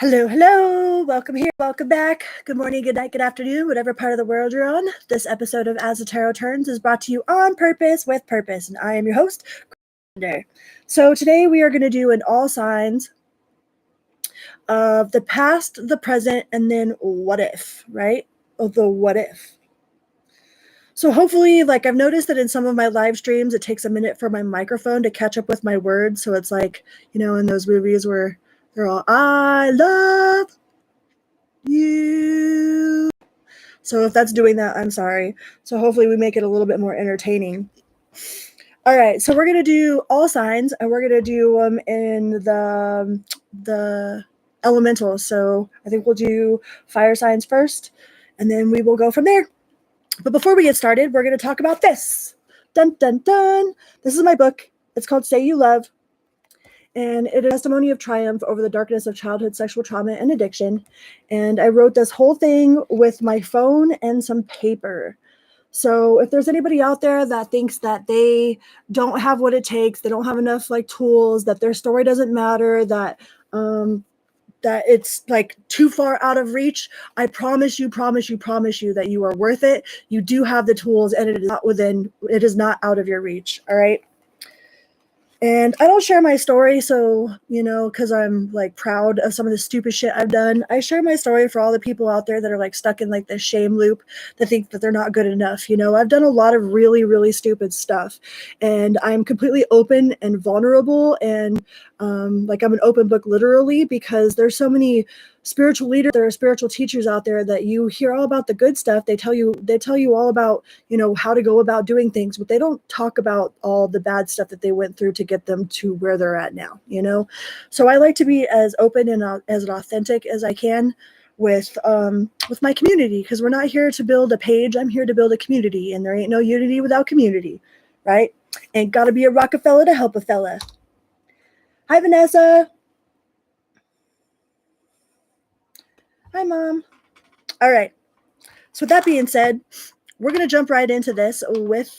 Hello, hello. Welcome here. Welcome back. Good morning, good night, good afternoon, whatever part of the world you're on. This episode of As the Tarot Turns is brought to you on purpose with purpose, and I am your host, Christine. So today we are going to do an all signs of the past, the present, and then what if, right? Of the what if. So hopefully, like I've noticed that in some of my live streams, it takes a minute for my microphone to catch up with my words. So it's like, you know, in those movies where they're all, I love you. So if that's doing that, I'm sorry. So hopefully we make it a little bit more entertaining. All right, so we're going to do all signs, and we're going to do them in the elementals. So I think we'll do fire signs first, and then we will go from there. But before we get started, we're going to talk about this. Dun, dun, dun. This is my book. It's called Say You Love. And it is a testimony of triumph over the darkness of childhood sexual trauma and addiction. And I wrote this whole thing with my phone and some paper. So if there's anybody out there that thinks that they don't have what it takes, they don't have enough like tools, that their story doesn't matter, that it's like too far out of reach, I promise you that you are worth it. You do have the tools, and it is not out of your reach. All right. And I don't share my story, so, you know, because I'm like proud of some of the stupid shit I've done. I share my story for all the people out there that are like stuck in like this shame loop, that think that they're not good enough. You know, I've done a lot of really, really stupid stuff, and I'm completely open and vulnerable, and like I'm an open book literally, because there's so many spiritual leaders, there are spiritual teachers out there that you hear all about the good stuff. They tell you all about, you know, how to go about doing things, but they don't talk about all the bad stuff that they went through to get them to where they're at now, you know? So I like to be as open and as authentic as I can with my community, because we're not here to build a page. I'm here to build a community, and there ain't no unity without community, right? Ain't gotta be a Rockefeller to help a fella. Hi, Vanessa. Hi, Mom. All right. So with that being said, we're going to jump right into this with,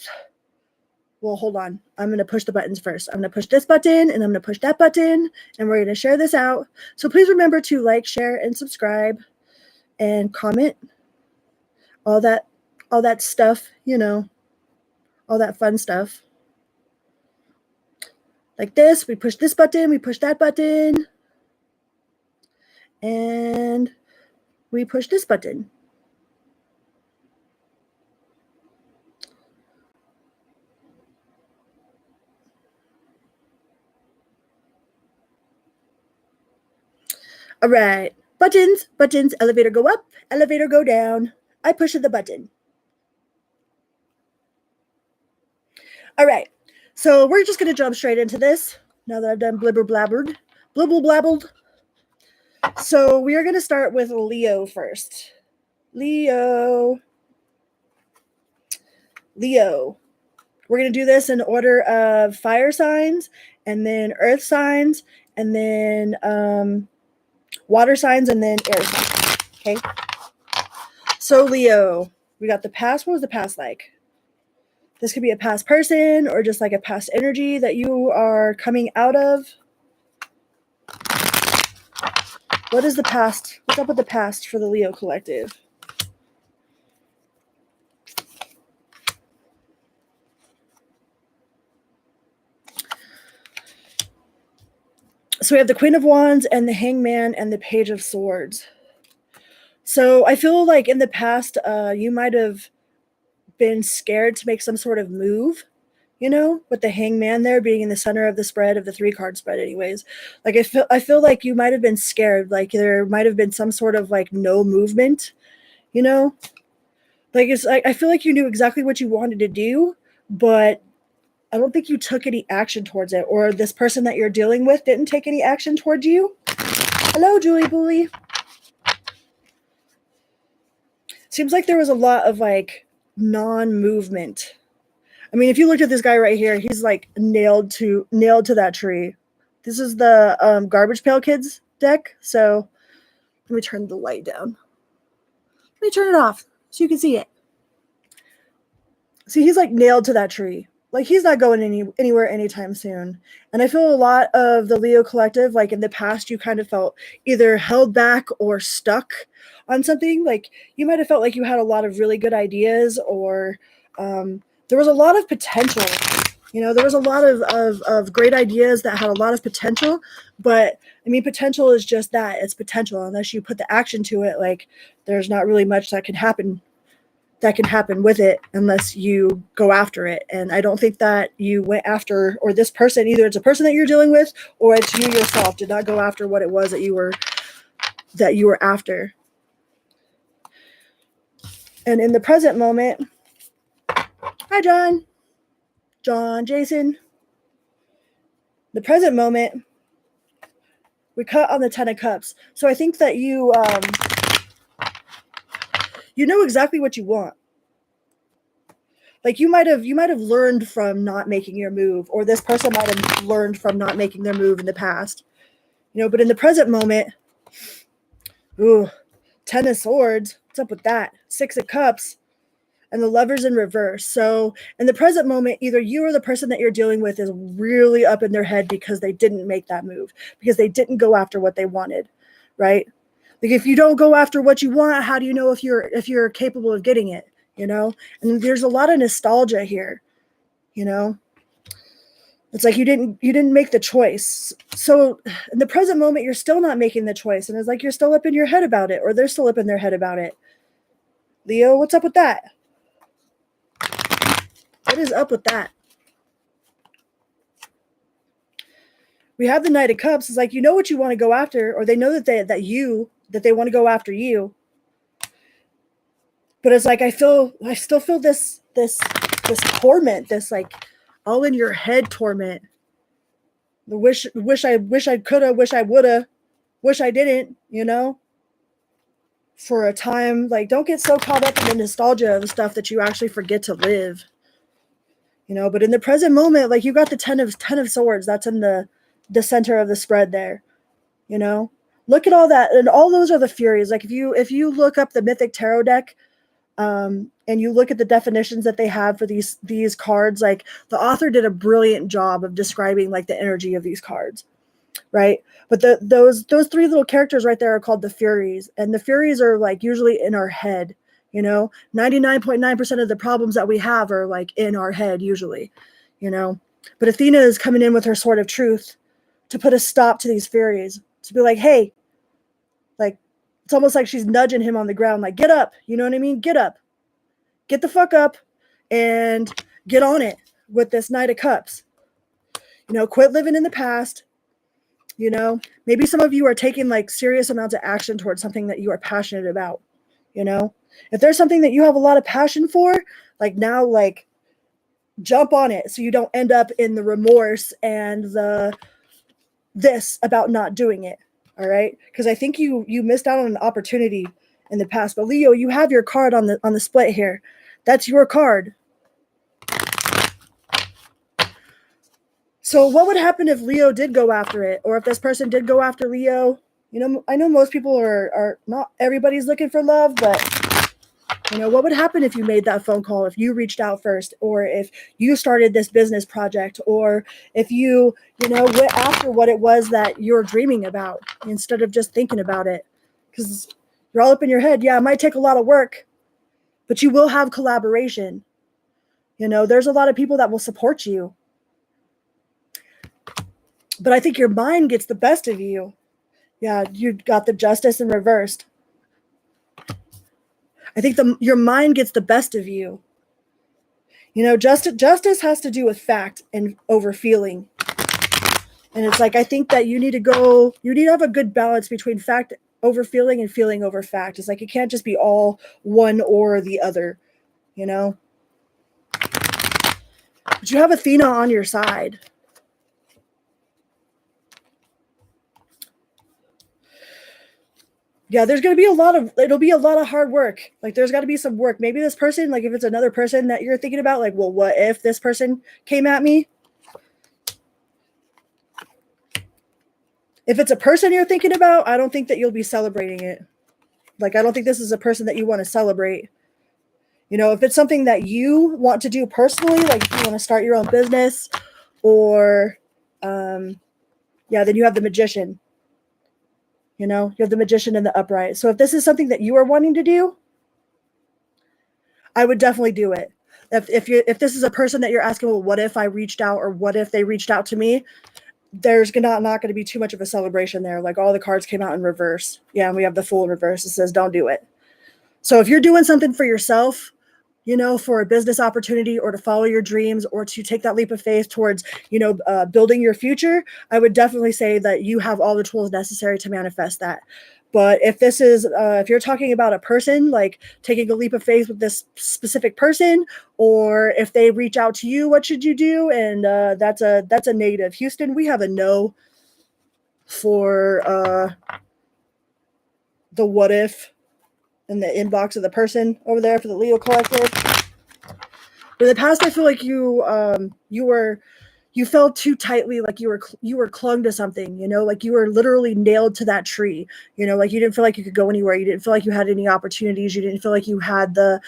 well, hold on. I'm going to push the buttons first. I'm going to push this button, and I'm going to push that button, and we're going to share this out. So please remember to like, share, and subscribe, and comment. All that stuff, you know, all that fun stuff. Like this, we push this button, we push that button, and we push this button. All right. Buttons, elevator go up, elevator go down. I push the button. All right. So we're just going to jump straight into this now that I've done blibber blabbled. So we are going to start with Leo first. Leo. We're going to do this in order of fire signs, and then earth signs, and then water signs, and then air signs. Okay. So Leo, we got the past. What was the past like? This could be a past person or just like a past energy that you are coming out of. What is the past? What's up with the past for the Leo collective? So we have the Queen of Wands and the Hangman and the Page of Swords. So I feel like in the past, you might have been scared to make some sort of move, you know, with the Hangman there being in the center of the spread, of the 3-card spread anyways. Like I feel like you might have been scared, like there might have been some sort of like no movement, you know? Like it's like I feel like you knew exactly what you wanted to do, but I don't think you took any action towards it, or this person that you're dealing with didn't take any action towards you. Hello, Julie Booley. Seems like there was a lot of like non-movement. I mean, if you look at this guy right here, he's like nailed to that tree. This is the Garbage Pail Kids deck. So let me turn the light down. Let me turn it off so you can see it. See, he's like nailed to that tree. like he's not going anywhere anytime soon. And I feel a lot of the Leo collective, like in the past, you kind of felt either held back or stuck on something. Like you might have felt like you had a lot of really good ideas, or there was a lot of potential. There was a lot of great ideas that had a lot of potential, but I mean, potential is just that. It's potential. Unless you put the action to it, like there's not really much that can happen with it unless you go after it. And I don't think that you went after, or this person, either it's a person that you're dealing with or it's you yourself, did not go after what it was that you were after. And in the present moment, hi John, Jason. The present moment, we cut on the 10 of Cups. So I think that you know exactly what you want. Like you might have learned from not making your move, or this person might have learned from not making their move in the past. But in the present moment, ooh, 10 of Swords. What's up with that? 6 of Cups. And the Lover's in reverse. So in the present moment, either you or the person that you're dealing with is really up in their head because they didn't make that move, because they didn't go after what they wanted, right? Like if you don't go after what you want, how do you know if you're capable of getting it? And there's a lot of nostalgia here. It's like you didn't make the choice. So in the present moment, you're still not making the choice, and it's like you're still up in your head about it, or they're still up in their head about it. Leo, what's up with that? What is up with that? We have the Knight of Cups. It's like you know what you want to go after, or they know that they want to go after you. But it's like I still feel this torment, this like all in your head torment. The wish I coulda, wish I woulda, wish I didn't, for a time. Like don't get so caught up in the nostalgia of the stuff that you actually forget to live. But in the present moment, like you got the 10 of Swords, that's in the center of the spread there. Look at all that, and all those are the Furies. Like if you look up the Mythic Tarot deck, and you look at the definitions that they have for these cards, like the author did a brilliant job of describing like the energy of these cards, right? But those 3 little characters right there are called the Furies, and the Furies are like usually in our head. 99.9% of the problems that we have are like in our head usually, But Athena is coming in with her Sword of Truth to put a stop to these Furies, to be like, hey, like it's almost like she's nudging him on the ground, like, get up, you know what I mean? Get up, get the fuck up and get on it with this Knight of Cups. Quit living in the past. Maybe some of you are taking like serious amounts of action towards something that you are passionate about. If there's something that you have a lot of passion for, like now, like jump on it so you don't end up in the remorse and this about not doing it. All right. Because I think you missed out on an opportunity in the past. But Leo, you have your card on the split here. That's your card. So what would happen if Leo did go after it, or if this person did go after Leo? I know most people are not everybody's looking for love, but what would happen if you made that phone call, if you reached out first, or if you started this business project, or if you went after what it was that you're dreaming about instead of just thinking about it? Because you're all up in your head. Yeah, it might take a lot of work, but you will have collaboration. There's a lot of people that will support you. But I think your mind gets the best of you. Yeah, you got the Justice in reversed. I think your mind gets the best of you. Justice has to do with fact and over feeling. And it's like, I think that you need to have a good balance between fact over feeling and feeling over fact. It's like, it can't just be all one or the other, But you have Athena on your side. Yeah, there's going to be it'll be a lot of hard work. Like there's got to be some work. Maybe this person, like if it's another person that you're thinking about, like, well, what if this person came at me? If it's a person you're thinking about, I don't think that you'll be celebrating it. Like, I don't think this is a person that you want to celebrate. You know, if it's something that you want to do personally, like if you want to start your own business, or yeah, then you have the Magician. You know, you have the Magician and the Upright. So if this is something that you are wanting to do, I would definitely do it. If this is a person that you're asking, well, what if I reached out, or what if they reached out to me? There's not going to be too much of a celebration there. Like, all the cards came out in reverse. Yeah, and we have the Fool in reverse. It says don't do it. So if you're doing something for yourself, you know, for a business opportunity, or to follow your dreams, or to take that leap of faith towards, you know, building your future, I would definitely say that you have all the tools necessary to manifest that. But if this is, if you're talking about a person, like taking a leap of faith with this specific person, or if they reach out to you, what should you do? And that's a negative. Houston, we have a no for the what if in the inbox of the person over there for the Leo Collective. But in the past, I feel like you felt too tightly, like you were clung to something, you know, like you were literally nailed to that tree, you know, like you didn't feel like you could go anywhere. You didn't feel like you had any opportunities. You didn't feel like you had the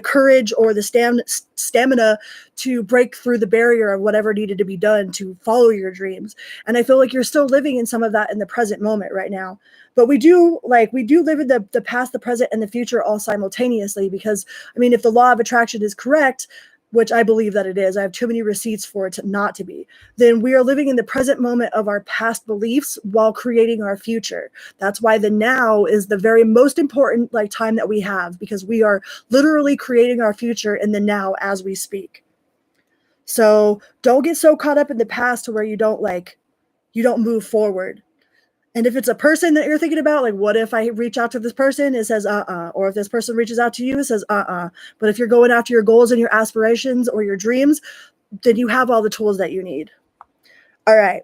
courage or the stamina to break through the barrier of whatever needed to be done to follow your dreams. And I feel like you're still living in some of that in the present moment right now. But we do live in the past, the present, and the future all simultaneously, because I mean, if the law of attraction is correct, which I believe that it is, I have too many receipts for it not to be, then we are living in the present moment of our past beliefs while creating our future. That's why the now is the very most important like time that we have, because we are literally creating our future in the now as we speak. So don't get so caught up in the past to where you don't move forward. And if it's a person that you're thinking about, like, what if I reach out to this person? It says, or if this person reaches out to you, it says, But if you're going after your goals and your aspirations or your dreams, then you have all the tools that you need. All right.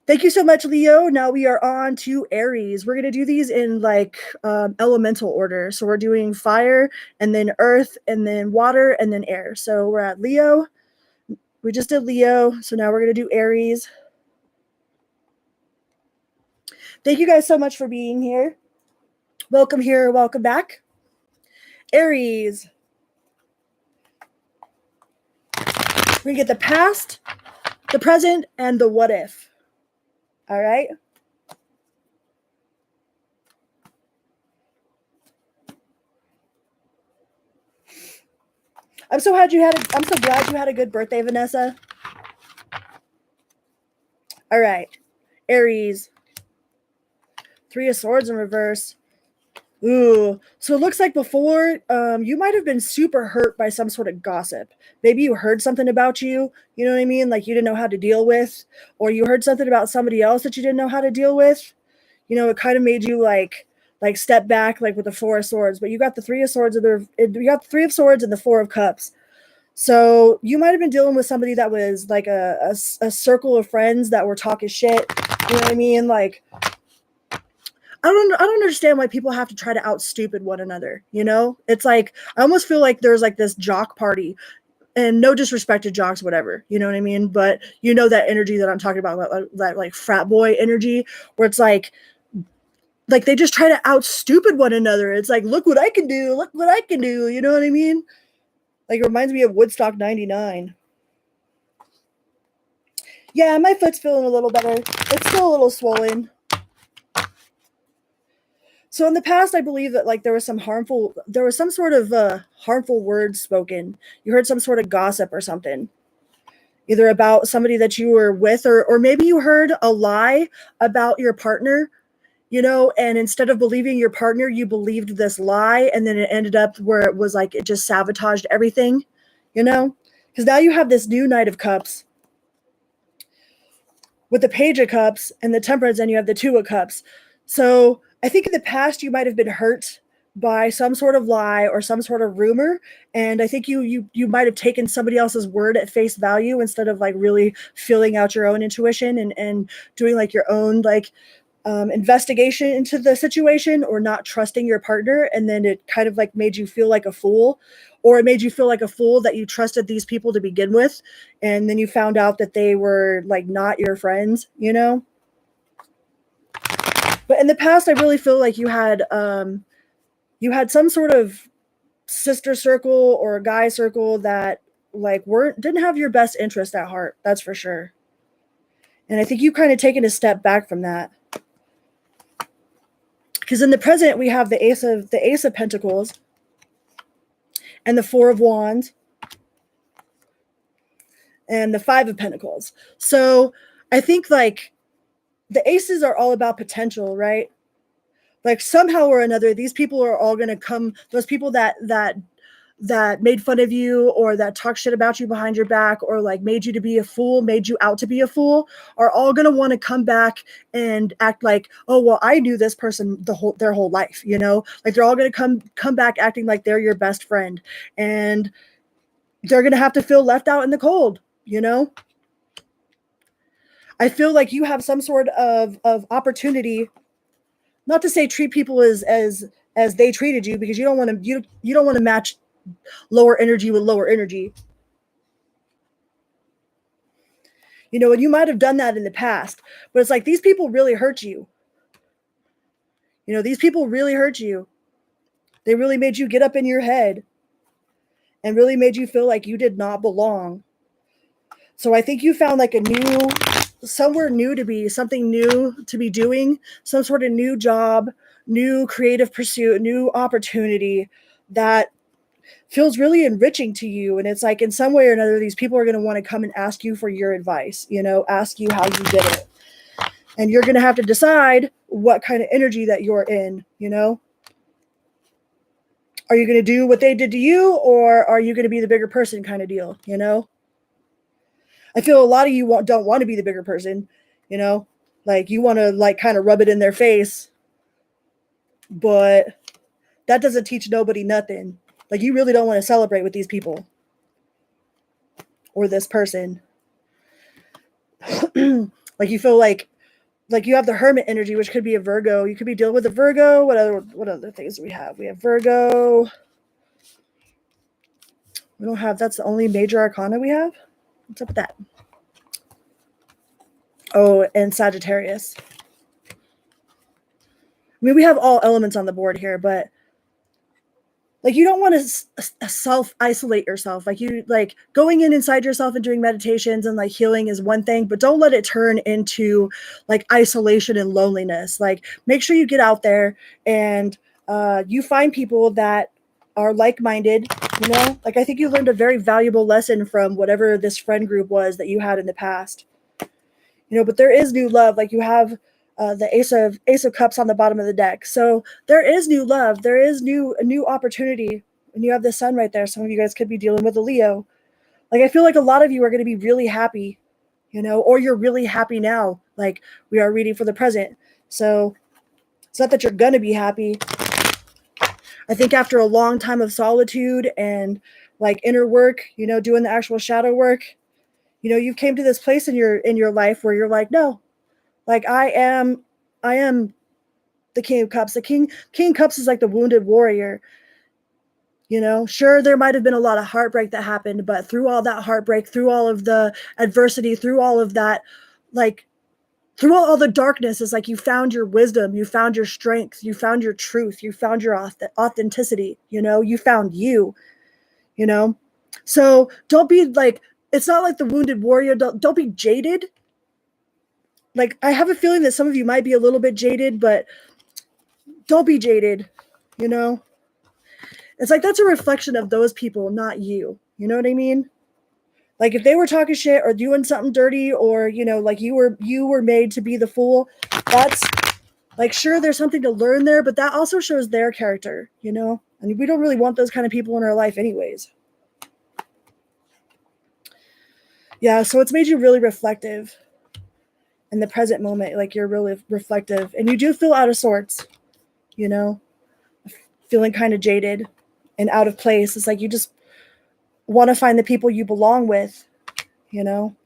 Thank you so much, Leo. Now we are on to Aries. We're going to do these in like elemental order. So we're doing fire, and then earth, and then water, and then air. So we're at Leo. We just did Leo. So now we're going to do Aries. Thank you guys so much for being here. Welcome here. Welcome back. Aries. We're going to get the past, the present, and the what if. All right. I'm so glad you had a good birthday, Vanessa. All right. Aries. 3 of Swords in reverse. Ooh. So it looks like before, you might have been super hurt by some sort of gossip. Maybe you heard something about you, you know what I mean? Like you didn't know how to deal with, or you heard something about somebody else that you didn't know how to deal with. You know, it kind of made you like step back, like with the 4 of Swords, but you got the 3 of Swords, you got the 3 of Swords and the 4 of Cups. So you might have been dealing with somebody that was like a circle of friends that were talking shit. You know what I mean? Like, I don't understand why people have to try to out stupid one another. You know, it's like, I almost feel like there's like this jock party, and no disrespect to jocks, whatever, you know what I mean? But you know, that energy that I'm talking about, that like frat boy energy, where it's like they just try to out stupid one another. It's like, look what I can do. Look what I can do. You know what I mean? Like, it reminds me of Woodstock 99. Yeah, my foot's feeling a little better. It's still a little swollen. So in the past, I believe that like there was some sort of harmful words spoken. You heard some sort of gossip or something, either about somebody that you were with, or maybe you heard a lie about your partner, you know, and instead of believing your partner, you believed this lie, and then it ended up where it was like it just sabotaged everything, you know, because now you have this new Knight of Cups with the Page of Cups and the Temperance, and you have the 2 of Cups. So I think in the past you might have been hurt by some sort of lie or some sort of rumor, and I think you might have taken somebody else's word at face value instead of like really feeling out your own intuition and doing like your own like investigation into the situation, or not trusting your partner, and then it kind of like made you feel like a fool, or it made you feel like a fool that you trusted these people to begin with, and then you found out that they were like not your friends, you know. But in the past, I really feel like you had some sort of sister circle or a guy circle that like didn't have your best interest at heart. That's for sure. And I think you've kind of taken a step back from that. Because in the present we have the Ace of Pentacles and the Four of Wands and the Five of Pentacles. So I think like the aces are all about potential, right? Like somehow or another, these people are all going to come, those people that made fun of you or that talk shit about you behind your back or like made you to be a fool, made you out to be a fool, are all going to want to come back and act like, oh, well, I knew this person their whole life, you know? Like they're all going to come back acting like they're your best friend, and they're going to have to feel left out in the cold, you know? I feel like you have some sort of opportunity, not to say treat people as they treated you, because you don't want to you don't want to match lower energy with lower energy. You know, and you might have done that in the past, but it's like these people really hurt you. You know, these people really hurt you. They really made you get up in your head and really made you feel like you did not belong. So I think you found like somewhere new to be, something new to be doing, some sort of new job, new creative pursuit, new opportunity that feels really enriching to you. And it's like in some way or another, these people are going to want to come and ask you for your advice, you know, ask you how you did it. And you're going to have to decide what kind of energy that you're in, you know. Are you going to do what they did to you, or are you going to be the bigger person kind of deal, you know? I feel a lot of you don't want to be the bigger person, you know, like you want to like kind of rub it in their face, but that doesn't teach nobody nothing. Like you really don't want to celebrate with these people or this person. Like you feel like you have the Hermit energy, which could be a Virgo. You could be dealing with a Virgo. What other things do we have? We have Virgo. We don't have, that's the only major arcana we have. What's up with that? Oh, and Sagittarius. I mean, we have all elements on the board here, but like you don't want to self-isolate yourself. Like you like going inside yourself and doing meditations and like healing is one thing, but don't let it turn into like isolation and loneliness. Like make sure you get out there and you find people that are like-minded, you know? Like I think you learned a very valuable lesson from whatever this friend group was that you had in the past. You know, but there is new love. Like you have the Ace of Cups on the bottom of the deck. So there is new love. There is a new opportunity. And you have the sun right there. Some of you guys could be dealing with a Leo. Like I feel like a lot of you are going to be really happy, you know, or you're really happy now. Like we are reading for the present. So it's not that you're going to be happy. I think after a long time of solitude and like inner work, you know, doing the actual shadow work, you know, you came to this place in your life where you're like, no, like I am the King of Cups. The King of Cups is like the wounded warrior. You know, sure, there might have been a lot of heartbreak that happened, but through all that heartbreak, through all of the adversity, through all of that, like through all the darkness, is like you found your wisdom, you found your strength, you found your truth, you found your authenticity, you know, you found you know. So don't be like, it's not like the wounded warrior. Don't be jaded. Like I have a feeling that some of you might be a little bit jaded, but don't be jaded, you know. It's like that's a reflection of those people, not you. You know what I mean? Like if they were talking shit or doing something dirty, or you know, like you were made to be the fool, that's like, sure, there's something to learn there, but that also shows their character, you know. And we don't really want those kind of people in our life anyways. Yeah, so it's made you really reflective in the present moment. Like you're really reflective, and you do feel out of sorts, you know, feeling kind of jaded and out of place. It's like you just want to find the people you belong with, you know.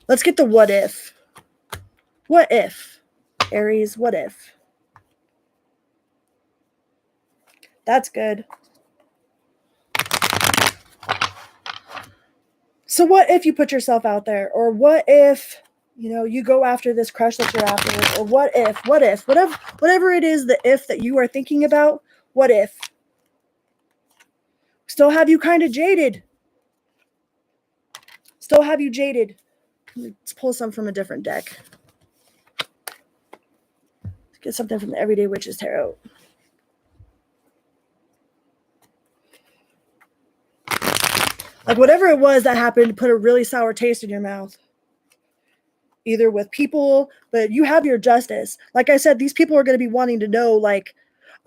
Let's get the what if. What if, Aries, what if? That's good. So what if you put yourself out there? Or what if, you know, you go after this crush that you're after? Or whatever it is, the if that you are thinking about, What if? Still have you kind of jaded. Still have you jaded. Let's pull some from a different deck. Let's get something from the Everyday Witches Tarot. Like whatever it was that happened put a really sour taste in your mouth. Either with people, but you have your justice. Like I said, these people are going to be wanting to know, like,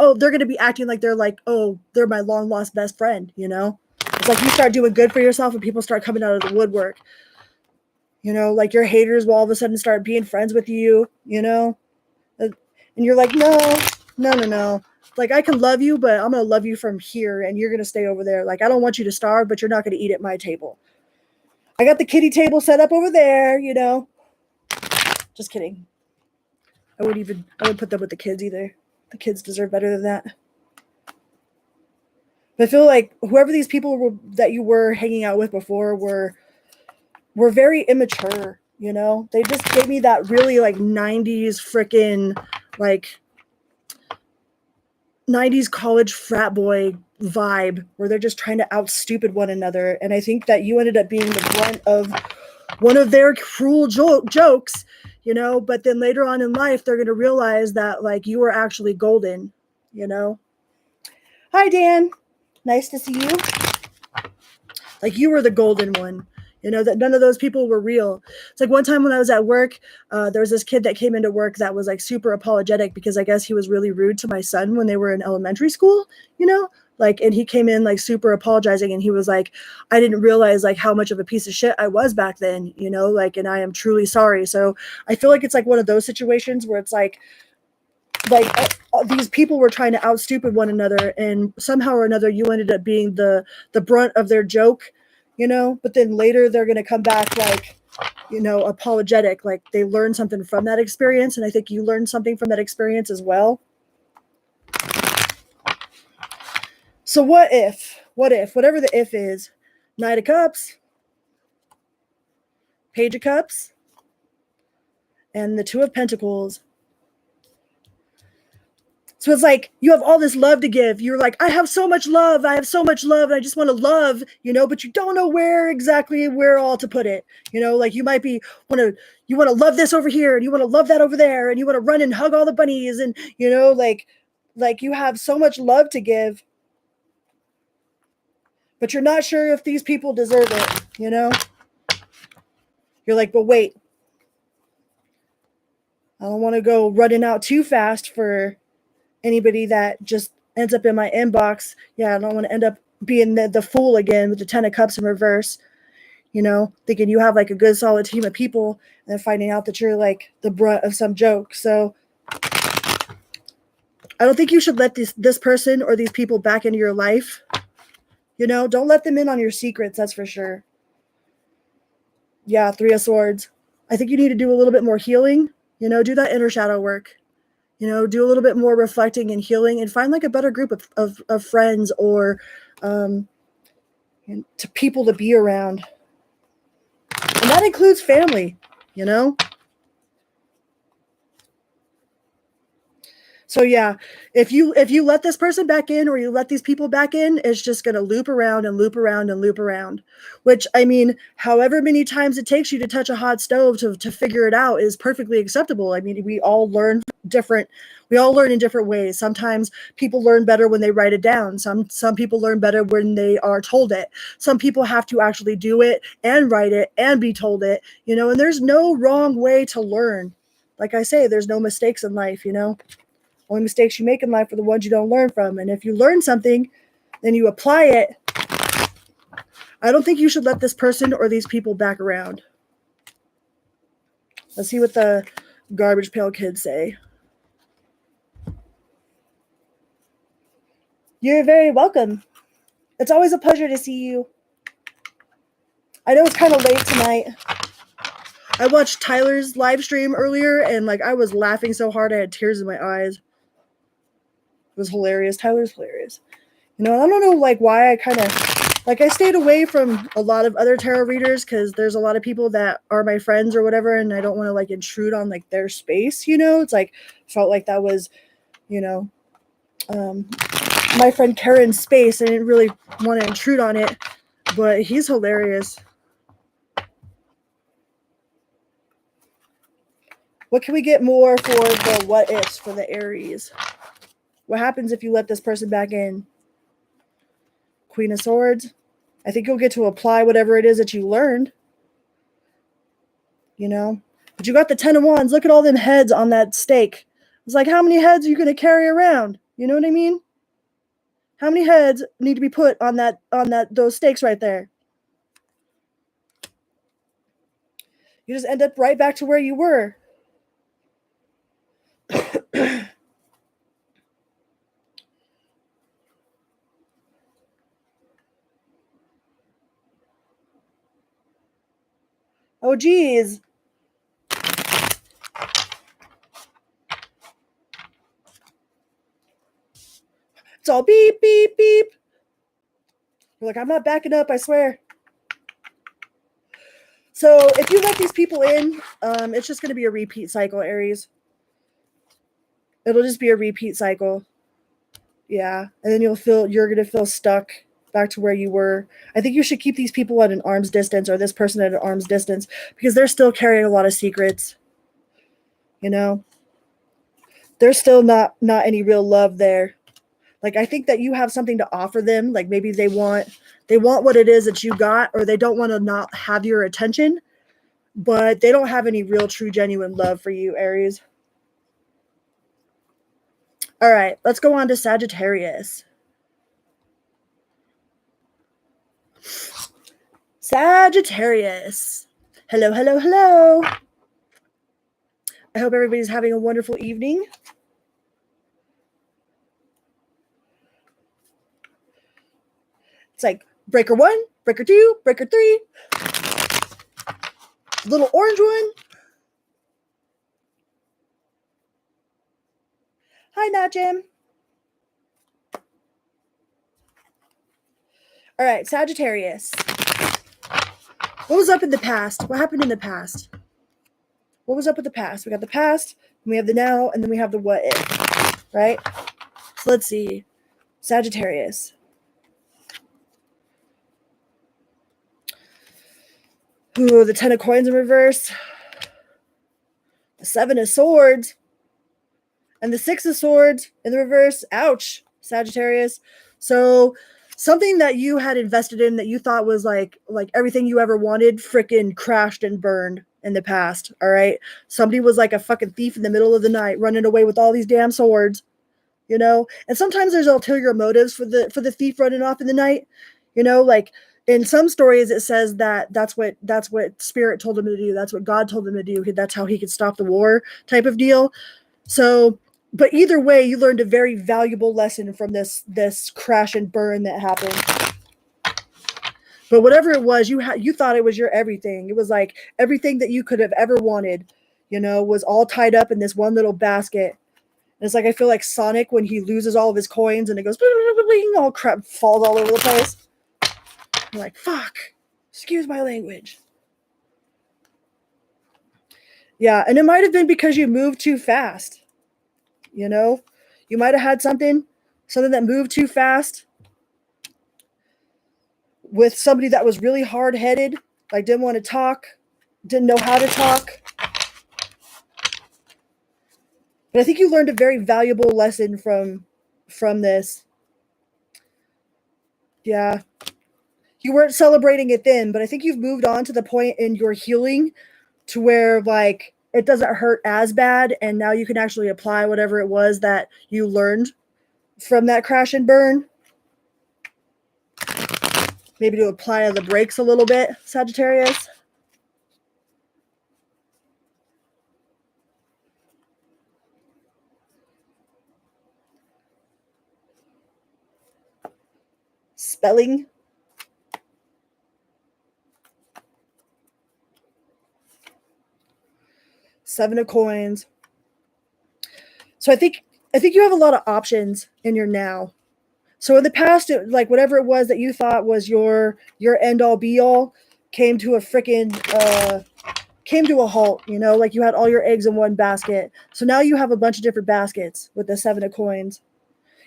oh, they're going to be acting like they're like, oh, they're my long lost best friend, you know? It's like you start doing good for yourself and people start coming out of the woodwork. You know, like your haters will all of a sudden start being friends with you, you know? And you're like, no. Like, I can love you, but I'm going to love you from here and you're going to stay over there. Like, I don't want you to starve, but you're not going to eat at my table. I got the kiddie table set up over there, you know? Just kidding. I wouldn't put them with the kids either. The kids deserve better than that. But I feel like whoever these people were that you were hanging out with before were very immature, you know? They just gave me that really like 90s freaking like 90s college frat boy vibe where they're just trying to out stupid one another. And I think that you ended up being the brunt of one of their cruel jokes, you know, but then later on in life, they're going to realize that like you were actually golden, you know? Hi, Dan. Nice to see you. Like you were the golden one, you know, that none of those people were real. It's like one time when I was at work, there was this kid that came into work that was like super apologetic because I guess he was really rude to my son when they were in elementary school, you know? Like, and he came in like super apologizing and he was like, I didn't realize like how much of a piece of shit I was back then, you know, like, and I am truly sorry. So I feel like it's like one of those situations where it's like these people were trying to out stupid one another and somehow or another you ended up being the brunt of their joke, you know, but then later they're going to come back like, you know, apologetic, like they learned something from that experience. And I think you learned something from that experience as well. So what if, whatever the if is, Knight of Cups, Page of Cups, and the Two of Pentacles. So it's like, you have all this love to give. You're like, I have so much love. And I just want to love, you know, but you don't know where all to put it. You know, like you might be, you want to love this over here and you want to love that over there. And you want to run and hug all the bunnies. And, you know, like you have so much love to give, but you're not sure if these people deserve it, you know? You're like, but wait, I don't want to go running out too fast for anybody that just ends up in my inbox. Yeah, I don't want to end up being the fool again with the 10 of Cups in reverse, you know, thinking you have like a good solid team of people and then finding out that you're like the brunt of some joke. So I don't think you should let this person or these people back into your life. You know, don't let them in on your secrets, that's for sure. Yeah, Three of Swords. I think you need to do a little bit more healing, you know, do that inner shadow work. You know, do a little bit more reflecting and healing and find like a better group of friends or to people to be around. And that includes family, you know? So yeah, if you let this person back in or you let these people back in, it's just going to loop around and loop around and loop around, which I mean, however many times it takes you to touch a hot stove to figure it out is perfectly acceptable. I mean, we all learn in different ways. Sometimes people learn better when they write it down. Some people learn better when they are told it. Some people have to actually do it and write it and be told it, you know, and there's no wrong way to learn. Like I say, there's no mistakes in life, you know. Only mistakes you make in life are the ones you don't learn from. And if you learn something, then you apply it. I don't think you should let this person or these people back around. Let's see what the garbage pail kids say. You're very welcome. It's always a pleasure to see you. I know it's kind of late tonight. I watched Tyler's live stream earlier and like I was laughing so hard I had tears in my eyes. It was hilarious. Tyler's hilarious. You know, I don't know like why I kind of like I stayed away from a lot of other tarot readers because there's a lot of people that are my friends or whatever, and I don't want to like intrude on like their space, you know. It's like felt like that was, you know, my friend Karen's space. I didn't really want to intrude on it, but he's hilarious. What can we get more for the what ifs for the Aries? What happens if you let this person back in? Queen of Swords. I think you'll get to apply whatever it is that you learned. You know? But you got the 10 of Wands. Look at all them heads on that stake. It's like, how many heads are you going to carry around? You know what I mean? How many heads need to be put on those stakes right there? You just end up right back to where you were. Oh, geez. It's all beep, beep, beep. You're like, I'm not backing up, I swear. So if you let these people in, it's just going to be a repeat cycle, Aries. It'll just be a repeat cycle. Yeah. And then you're going to feel stuck back to where you were. I think you should keep these people at an arm's distance, or this person at an arm's distance, because they're still carrying a lot of secrets. You know? There's still not any real love there. Like, I think that you have something to offer them. Like, maybe they want what it is that you got, or they don't want to not have your attention, but they don't have any real, true, genuine love for you, Aries. All right, let's go on to Sagittarius. Sagittarius. Hello, hello, hello. I hope everybody's having a wonderful evening. It's like breaker 1, breaker 2, breaker 3. Little orange one. Hi, Not Jim. All right, Sagittarius. What was up in the past? What happened in the past? What was up with the past? We got the past, we have the now, and then we have the what if, right? So let's see. Sagittarius. Ooh, the 10 of Coins in reverse. The 7 of Swords. And the 6 of Swords in the reverse. Ouch, Sagittarius. So something that you had invested in that you thought was like everything you ever wanted freaking crashed and burned in the past, all right? Somebody was like a fucking thief in the middle of the night running away with all these damn swords, you know? And sometimes there's ulterior motives for the thief running off in the night, you know? Like, in some stories it says that that's what Spirit told him to do. That's what God told him to do. That's how he could stop the war type of deal. So, but either way, you learned a very valuable lesson from this crash and burn that happened. But whatever it was, you thought it was your everything. It was like everything that you could have ever wanted, you know, was all tied up in this one little basket. And it's like, I feel like Sonic when he loses all of his coins and it goes, all crap falls all over the place. I'm like, fuck, excuse my language. Yeah, and it might have been because you moved too fast. You know, you might have had something that moved too fast with somebody that was really hard-headed, like didn't want to talk, didn't know how to talk. But I think you learned a very valuable lesson from this. Yeah. You weren't celebrating it then, but I think you've moved on to the point in your healing to where, like, it doesn't hurt as bad, and now you can actually apply whatever it was that you learned from that crash and burn. Maybe to apply the brakes a little bit, Sagittarius. Spelling. Seven of Coins. So I think you have a lot of options in your now. So in the past, like whatever it was that you thought was your end all be all came to a halt, you know, like you had all your eggs in one basket. So now you have a bunch of different baskets with the 7 of Coins.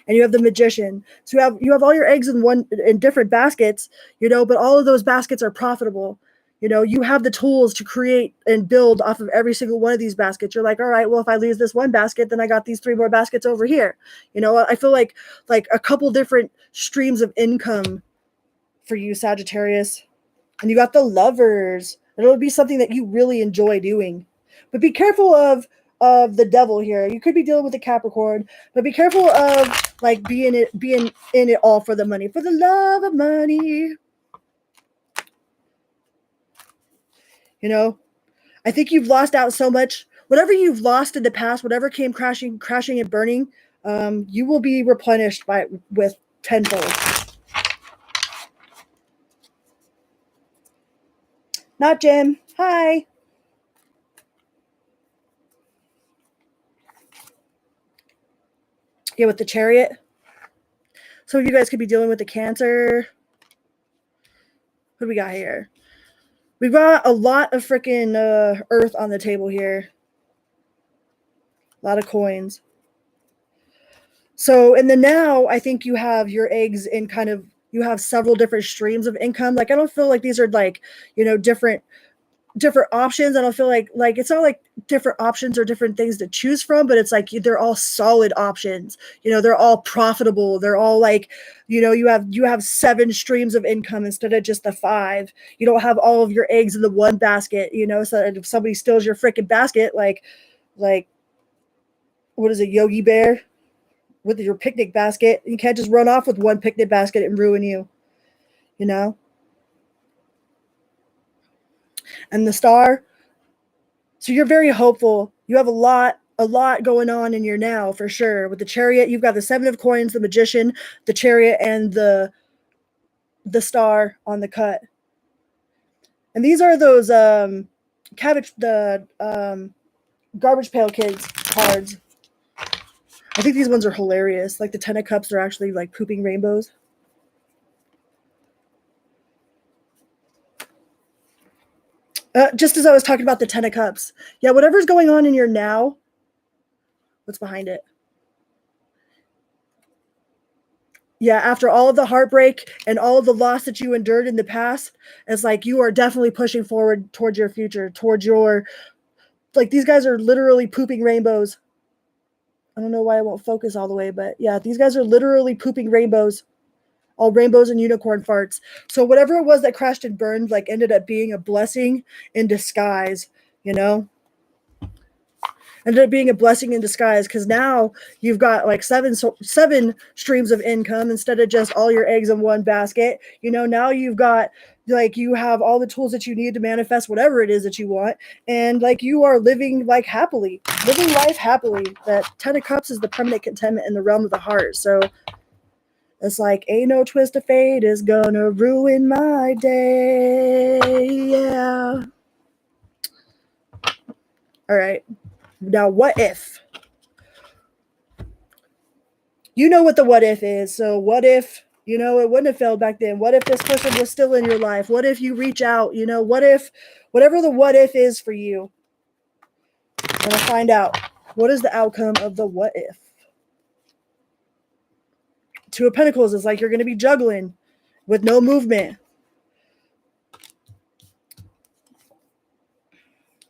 and you have the Magician. So you have all your eggs in different baskets, you know, but all of those baskets are profitable. You know, you have the tools to create and build off of every single one of these baskets. You're like, all right, well, if I lose this one basket, then I got these 3 more baskets over here. You know, I feel like a couple different streams of income for you, Sagittarius. And you got the Lovers. It'll be something that you really enjoy doing. But be careful of the Devil here. You could be dealing with a Capricorn, but be careful of like being in it all for the money, for the love of money. You know, I think you've lost out so much. Whatever you've lost in the past, whatever came crashing and burning, you will be replenished with tenfold. Not Jim. Hi. Yeah, with the Chariot. Some of you guys could be dealing with the Cancer. What do we got here? We've got a lot of freaking Earth on the table here. A lot of coins. So in the now, I think you have your eggs in kind of, you have several different streams of income. Like, I don't feel like these are like, you know, different options. I don't feel like it's not like different options or different things to choose from, but it's like they're all solid options. You know, they're all profitable. They're all like, you know, you have 7 streams of income instead of just the 5. You don't have all of your eggs in the one basket, you know, so that if somebody steals your freaking basket, like what is it, Yogi Bear with your picnic basket, you can't just run off with one picnic basket and ruin you, you know? And the Star, so you're very hopeful. You have a lot going on in your now for sure. With the Chariot, you've got the 7 of Coins, the Magician, the Chariot, and the Star on the cut. And these are those Garbage Pail Kids cards. I think these ones are hilarious. Like the 10 of Cups, they're actually like pooping rainbows. Just as I was talking about the 10 of Cups. Yeah, whatever's going on in your now, what's behind it? Yeah, after all of the heartbreak and all of the loss that you endured in the past, it's like you are definitely pushing forward towards your future, towards your, like these guys are literally pooping rainbows. I don't know why I won't focus all the way, but yeah, these guys are literally pooping rainbows. All rainbows and unicorn farts. So whatever it was that crashed and burned, like ended up being a blessing in disguise, you know? Ended up being a blessing in disguise because now you've got like seven streams of income instead of just all your eggs in one basket. You know, now you've got like you have all the tools that you need to manifest whatever it is that you want, and like you are living like happily, living life happily. That 10 of Cups is the permanent contentment in the realm of the heart. So it's like, ain't no twist of fate is gonna ruin my day. Yeah. All right. Now, what if? You know what the what if is. So what if, you know, it wouldn't have failed back then? What if this person was still in your life? What if you reach out? You know, what if, whatever the what if is for you, I'm gonna find out what is the outcome of the what if. 2 of Pentacles is like you're gonna be juggling with no movement.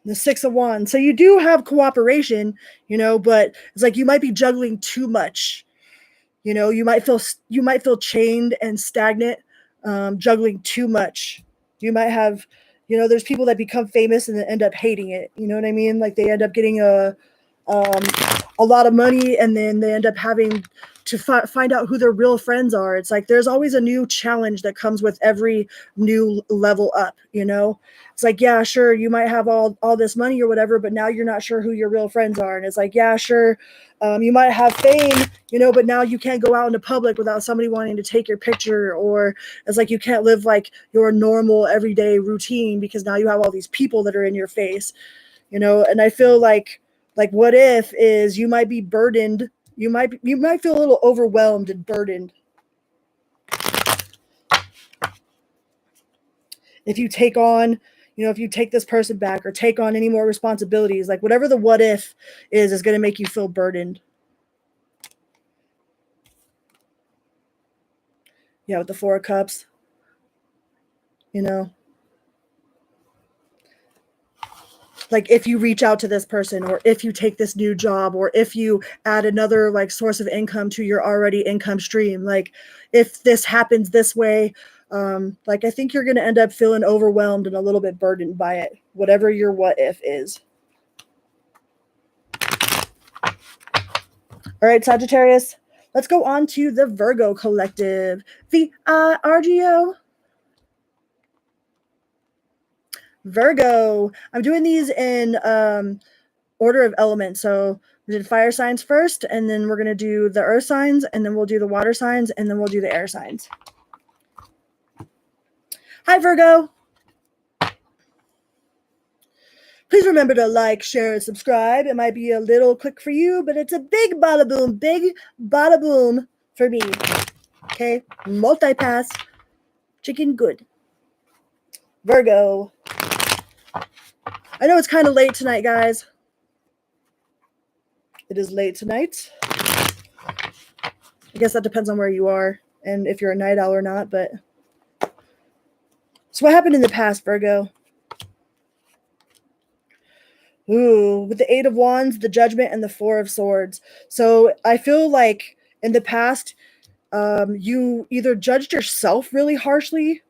The 6 of Wands. So you do have cooperation, you know, but it's like you might be juggling too much. You know, you might feel chained and stagnant, juggling too much. You might have, you know, there's people that become famous and then end up hating it. You know what I mean? Like they end up getting a lot of money and then they end up having to find out who their real friends are. It's like there's always a new challenge that comes with every new level up, you know? It's like, yeah, sure, you might have all this money or whatever, but now you're not sure who your real friends are. And it's like, yeah, sure, you might have fame, you know, but now you can't go out into public without somebody wanting to take your picture, or it's like you can't live like your normal everyday routine because now you have all these people that are in your face, you know? And I feel like what if is you might be burdened. You might feel a little overwhelmed and burdened if you take on, you know, if you take this person back or take on any more responsibilities. Like whatever the what if is going to make you feel burdened. Yeah, with the Four of Cups. You know, like if you reach out to this person, or if you take this new job, or if you add another like source of income to your already income stream, like if this happens this way, like I think you're going to end up feeling overwhelmed and a little bit burdened by it, whatever your what if is. All right, Sagittarius, let's go on to the Virgo collective. VIRGO. Virgo. I'm doing these in order of element. So we did fire signs first, and then we're going to do the earth signs, and then we'll do the water signs, and then we'll do the air signs. Hi, Virgo. Please remember to like, share, and subscribe. It might be a little quick for you, but it's a big bada boom for me. Okay? Multipass. Chicken good. Virgo. I know it's kind of late tonight, guys. It is late tonight. I guess that depends on where you are and if you're a night owl or not, but so what happened in the past, Virgo? Ooh, with the Eight of Wands, the Judgment, and the Four of Swords. So I feel like in the past, you either judged yourself really harshly,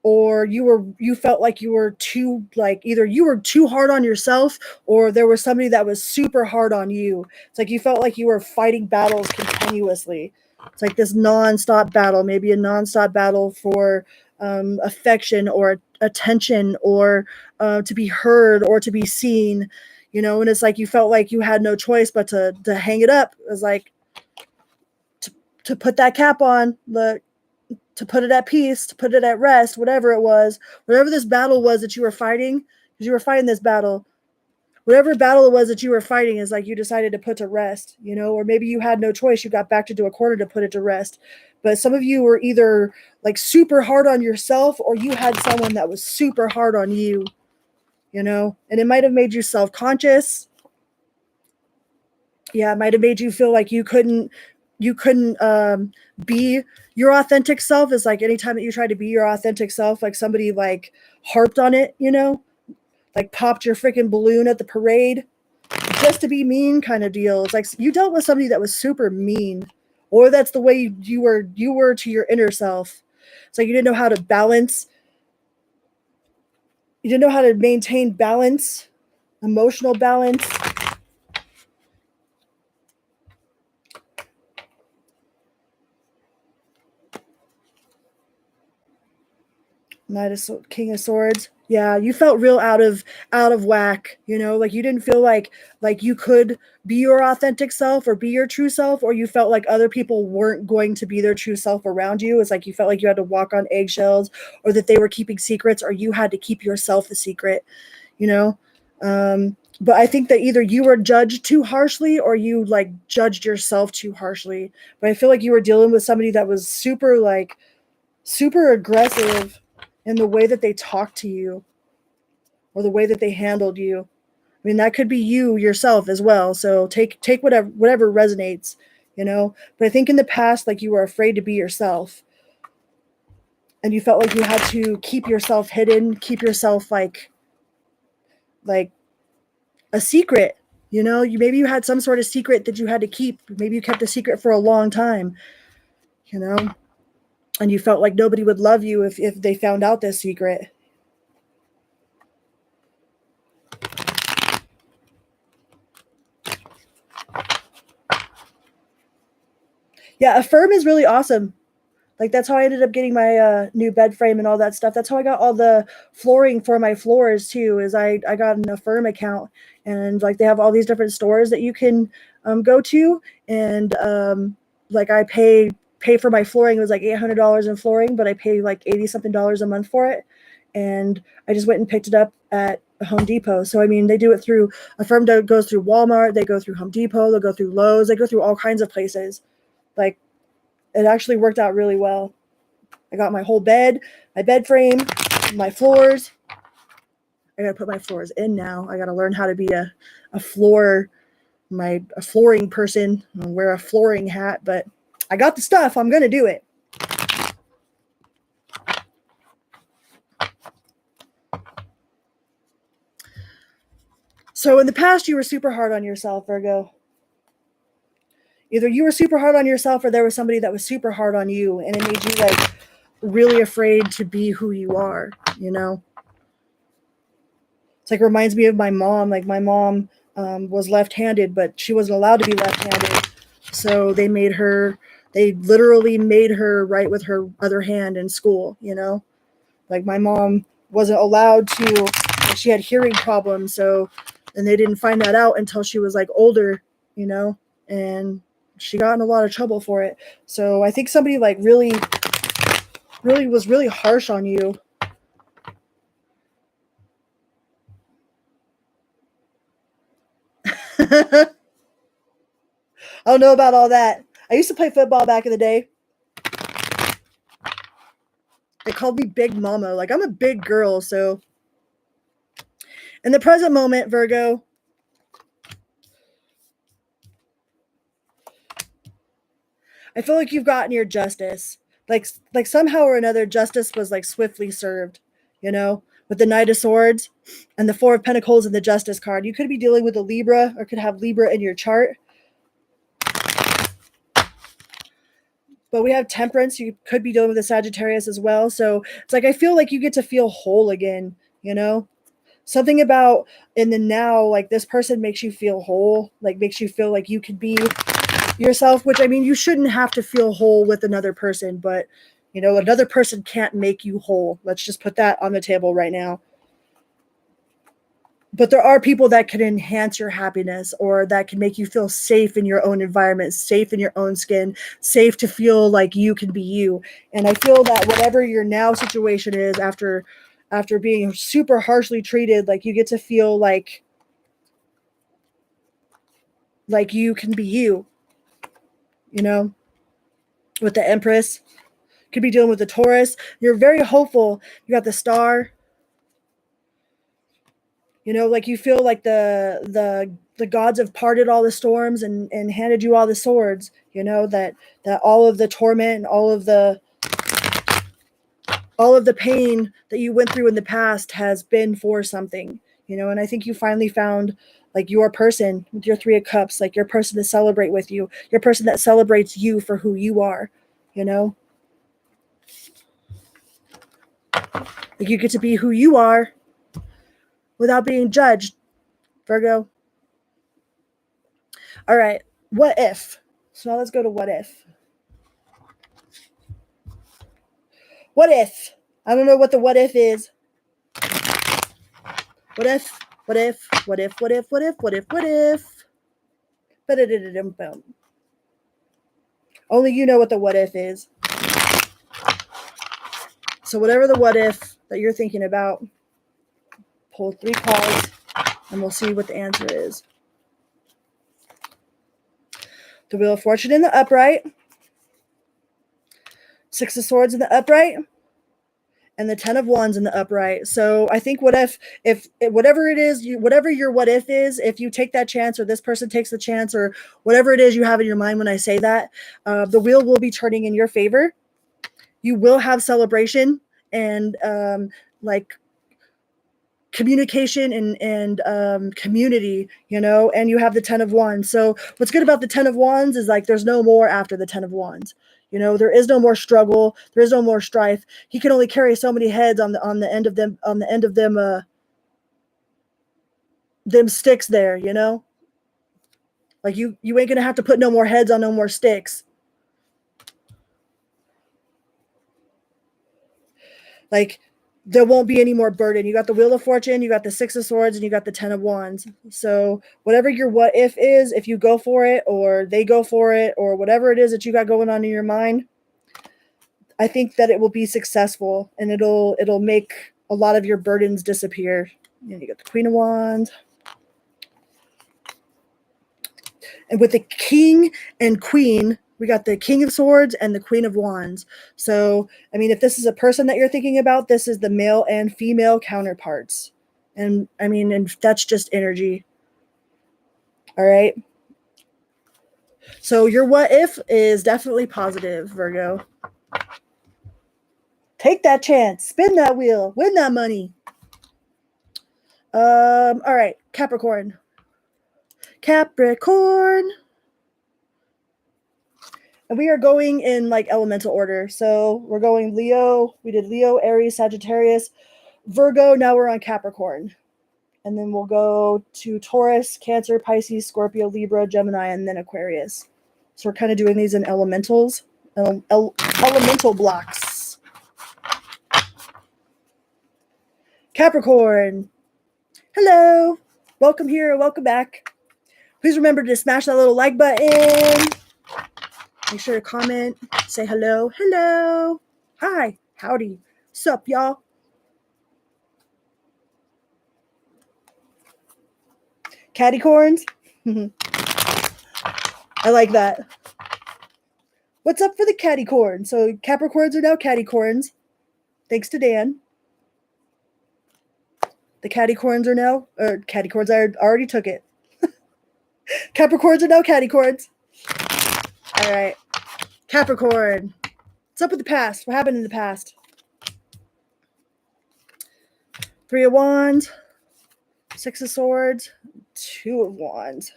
or you felt like you were too, like either you were too hard on yourself, or there was somebody that was super hard on you. It's like you felt like you were fighting battles continuously. It's like this nonstop battle, maybe a nonstop battle for affection or attention, or to be heard or to be seen, you know. And it's like you felt like you had no choice but to hang it up. It was like to put that cap on, to put it at peace, to put it at rest, whatever it was, whatever this battle was that you were fighting, because you were fighting this battle, whatever battle it was that you were fighting is like you decided to put to rest, you know, or maybe you had no choice. You got backed into a corner to put it to rest. But some of you were either like super hard on yourself, or you had someone that was super hard on you, you know, and it might have made you self-conscious. Yeah, it might have made you feel like you couldn't be your authentic self. Is like anytime that you try to be your authentic self, like somebody like harped on it, you know, like popped your freaking balloon at the parade just to be mean kind of deal. It's like you dealt with somebody that was super mean, or that's the way you were to your inner self. It's like you didn't know how to balance. You didn't know how to maintain balance, emotional balance. King of Swords. Yeah, you felt real out of whack, you know, like you didn't feel like you could be your authentic self or be your true self, or you felt like other people weren't going to be their true self around you. It's like you felt like you had to walk on eggshells, or that they were keeping secrets, or you had to keep yourself the secret, you know. But I think that either you were judged too harshly, or you like judged yourself too harshly. But I feel like you were dealing with somebody that was super aggressive in the way that they talked to you, or the way that they handled you. I mean, that could be you yourself as well. So take whatever resonates, you know. But I think in the past, like you were afraid to be yourself, and you felt like you had to keep yourself hidden, keep yourself like a secret. You know, maybe you had some sort of secret that you had to keep. Maybe you kept a secret for a long time, you know, and you felt like nobody would love you if they found out this secret. Yeah, Affirm is really awesome. Like that's how I ended up getting my new bed frame and all that stuff. That's how I got all the flooring for my floors too. Is I got an Affirm account, and like they have all these different stores that you can go to, and like I pay for my flooring. It was like $800 in flooring, but I pay like $80 something a month for it, and I just went and picked it up at Home Depot. So I mean, they do it through Affirm. Goes through Walmart. They go through Home Depot. They'll go through Lowe's. They go through all kinds of places. Like it actually worked out really well. I got my whole bed, my bed frame, my floors. I gotta put my floors in now. I gotta learn how to be a flooring person. I'll wear a flooring hat, but I got the stuff. I'm gonna do it. So in the past, you were super hard on yourself, Virgo. Either you were super hard on yourself or there was somebody that was super hard on you, and it made you like really afraid to be who you are, you know? It's like, reminds me of my mom. Like, my mom was left-handed, but she wasn't allowed to be left-handed. So they literally made her write with her other hand in school, you know? Like, my mom wasn't allowed to, like, she had hearing problems, so, and they didn't find that out until she was like older, you know? And she got in a lot of trouble for it. So I think somebody like really was really harsh on you. I don't know about all that. I used to play football back in the day. They called me Big Mama. Like, I'm a big girl, so. In the present moment, Virgo, I feel like you've gotten your justice. Like somehow or another, justice was like swiftly served, you know, with the Knight of Swords and the Four of Pentacles and the Justice card. You could be dealing with a Libra or could have Libra in your chart. But we have Temperance. You could be dealing with a Sagittarius as well. So it's like, I feel like you get to feel whole again, you know? Something about in the now, like this person makes you feel whole, like makes you feel like you can be yourself, which I mean, you shouldn't have to feel whole with another person, but you know, another person can't make you whole. Let's just put that on the table right now. But there are people that can enhance your happiness or that can make you feel safe in your own environment, safe in your own skin, safe to feel like you can be you. And I feel that whatever your now situation is after being super harshly treated, like you get to feel like you can be you, you know, with the Empress. Could be dealing with the Taurus. You're very hopeful. You got the Star. You know, like you feel like the gods have parted all the storms and handed you all the swords. You know, that all of the torment and all of the pain that you went through in the past has been for something. You know, and I think you finally found like your person with your Three of Cups, like your person to celebrate with you, your person that celebrates you for who you are. You know, like you get to be who you are without being judged, Virgo. All right. What if? So now let's go to what if. What if? I don't know what the what if is. What if? What if? What if? What if? What if? What if? What if? Ba-da-da-da-dum-bum. Only you know what the what if is. So whatever the what if that you're thinking about, pull 3 cards and we'll see what the answer is. The Wheel of Fortune in the upright. 6 of Swords in the upright. And the 10 of Wands in the upright. So I think what if whatever it is, whatever your what if is, if you take that chance or this person takes the chance or whatever it is you have in your mind when I say that, the wheel will be turning in your favor. You will have celebration and like communication and community, you know, and you have the 10 of Wands. So what's good about the 10 of Wands is like there's no more after the 10 of Wands. You know, there is no more struggle. There is no more strife. He can only carry so many heads on the end of them sticks there, you know? Like you ain't gonna have to put no more heads on no more sticks. Like there won't be any more burden. You got the Wheel of Fortune, you got the 6 of Swords, and you got the 10 of Wands. So whatever your what if is, if you go for it or they go for it or whatever it is that you got going on in your mind, I think that it will be successful and it'll make a lot of your burdens disappear. And you got the Queen of Wands. And with the King and Queen, we got the King of Swords and the Queen of Wands. So, I mean, if this is a person that you're thinking about, this is the male and female counterparts. And I mean, and that's just energy. All right. So your what if is definitely positive, Virgo. Take that chance, spin that wheel, win that money. All right, Capricorn. Capricorn. And we are going in like elemental order. So we're going Leo. We did Leo, Aries, Sagittarius, Virgo. Now we're on Capricorn. And then we'll go to Taurus, Cancer, Pisces, Scorpio, Libra, Gemini, and then Aquarius. So we're kind of doing these in elementals, elemental blocks. Capricorn. Hello. Welcome here. Welcome back. Please remember to smash that little like button. Make sure to comment. Say hello. Hello. Hi. Howdy. Sup, y'all? Catty corns. I like that. What's up for the catty corn? So Capricorns are now catty corns. Thanks to Dan. The catty corns are now, or catty corns, I already took it. Capricorns are now catty corns. All right. Capricorn. What's up with the past? What happened in the past? Three of Wands. Six of Swords. Two of Wands.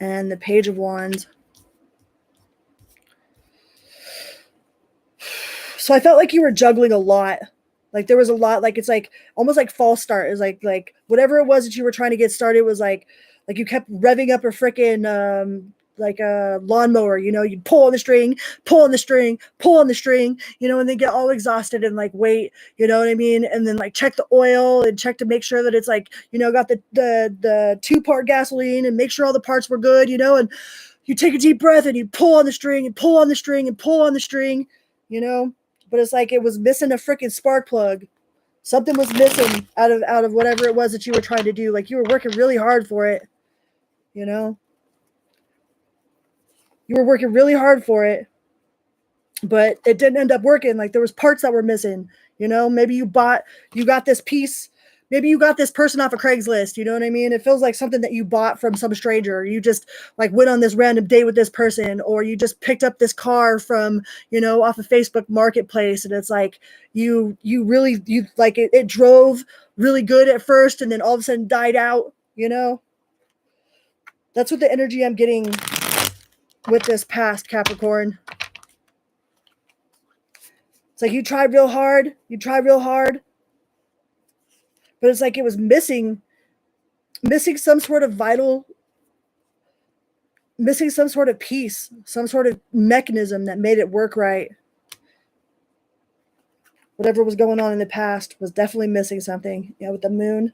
And the Page of Wands. So I felt like you were juggling a lot. Like there was a lot, like it's like almost like false start. Is like whatever it was that you were trying to get started was like you kept revving up a freaking like a lawnmower, you know, you'd pull on the string, pull on the string, pull on the string, you know, and then get all exhausted and like wait, you know what I mean? And then like check the oil and check to make sure that it's like, you know, got the 2-part gasoline and make sure all the parts were good, you know, and you take a deep breath and you pull on the string and pull on the string and pull on the string, you know. But it's like it was missing a freaking spark plug. Something was missing out of whatever it was that you were trying to do. Like you were working really hard for it, you know. You were working really hard for it, but it didn't end up working. Like there was parts that were missing, you know. Maybe you got this piece. Maybe you got this person off of Craigslist. You know what I mean? It feels like something that you bought from some stranger. You just like went on this random date with this person, or you just picked up this car from, you know, off of Facebook Marketplace. And it's like, you really like it drove really good at first and then all of a sudden died out, you know? That's what the energy I'm getting with this past, Capricorn. It's like you tried real hard. But it's like it was missing some sort of missing some sort of piece, some sort of mechanism that made it work right. Whatever was going on in the past was definitely missing something. Yeah, with the moon.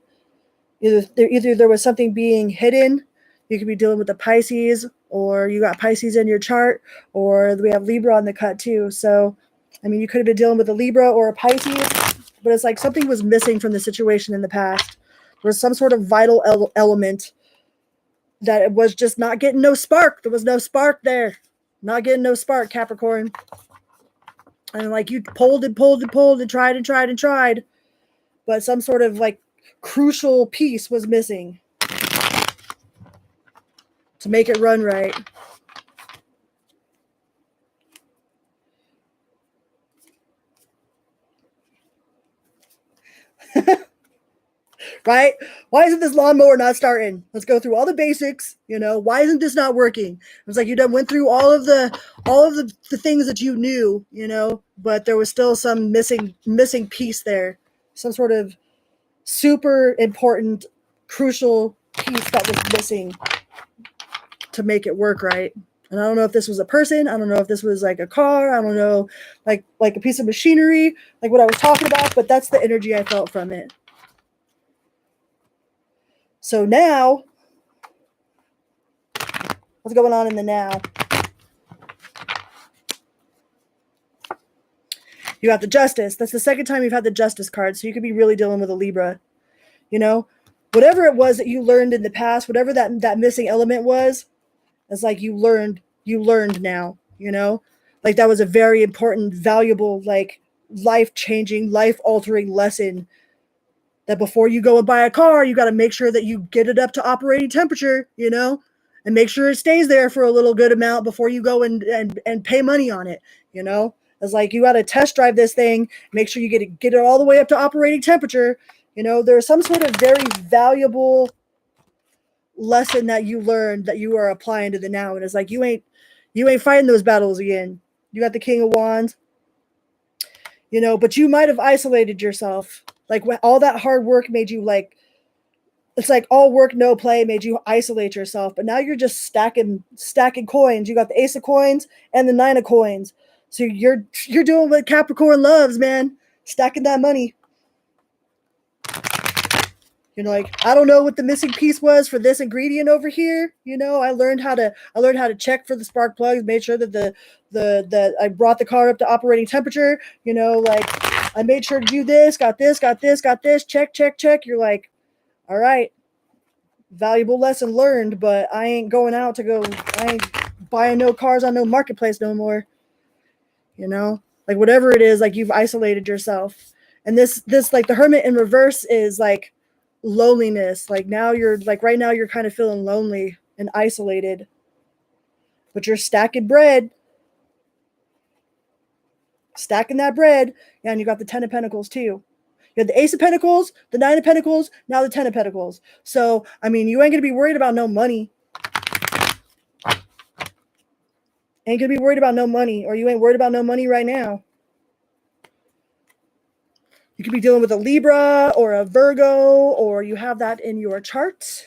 Either there was something being hidden. You could be dealing with the Pisces, or you got Pisces in your chart, or we have Libra on the cut too. So, I mean, you could have been dealing with a Libra or a Pisces, but it's like something was missing from the situation in the past. There was some sort of vital element that it was just not getting no spark. There was no spark there. Not getting no spark, Capricorn. And like you pulled and tried. But some sort of like crucial piece was missing to make it run right. Right? Why isn't this lawnmower not starting? Let's go through all the basics. You know, why isn't this not working? It was like you done went through all of the things that you knew, you know, but there was still some missing piece there. Some sort of super important, crucial piece that was missing to make it work right. And I don't know if this was a person. I don't know if this was like a car. I don't know, like a piece of machinery, like what I was talking about, but that's the energy I felt from it. So now, what's going on in the now? You have the Justice. That's the second time you've had the Justice card. So you could be really dealing with a Libra. You know, whatever it was that you learned in the past, whatever that missing element was, it's like you learned now, you know, like that was a very important, valuable, like life-changing, life-altering lesson. That before you go and buy a car, you got to make sure that you get it up to operating temperature, you know, and make sure it stays there for a little good amount before you go and pay money on it, you know. It's like you got to test drive this thing, make sure you get it all the way up to operating temperature. There's some sort of very valuable lesson that you learned that you are applying to the now, and it's like you ain't fighting those battles again. You got the King of Wands, but you might have isolated yourself. Like when all that hard work made you like, it's like all work no play made you isolate yourself, but now you're just stacking coins. You got the Ace of Coins and the Nine of Coins, so you're doing what Capricorn loves, man, stacking that money. Like, I don't know what the missing piece was for this ingredient over here. I learned how to check for the spark plugs, made sure that that I brought the car up to operating temperature. Like I made sure to do this, got this, check. You're like, all right, valuable lesson learned, but I ain't going out I ain't buying no cars on no marketplace no more. Like whatever it is, like you've isolated yourself. And this like the Hermit in reverse is like loneliness. Like now you're like right now you're kind of feeling lonely and isolated, but you're stacking that bread. Yeah, and you got the Ten of Pentacles too. You had the Ace of Pentacles, the Nine of Pentacles, now the Ten of Pentacles. So I mean, you ain't gonna be worried about no money. Or you ain't worried about no money right now. You could be dealing with a Libra or a Virgo, or you have that in your chart.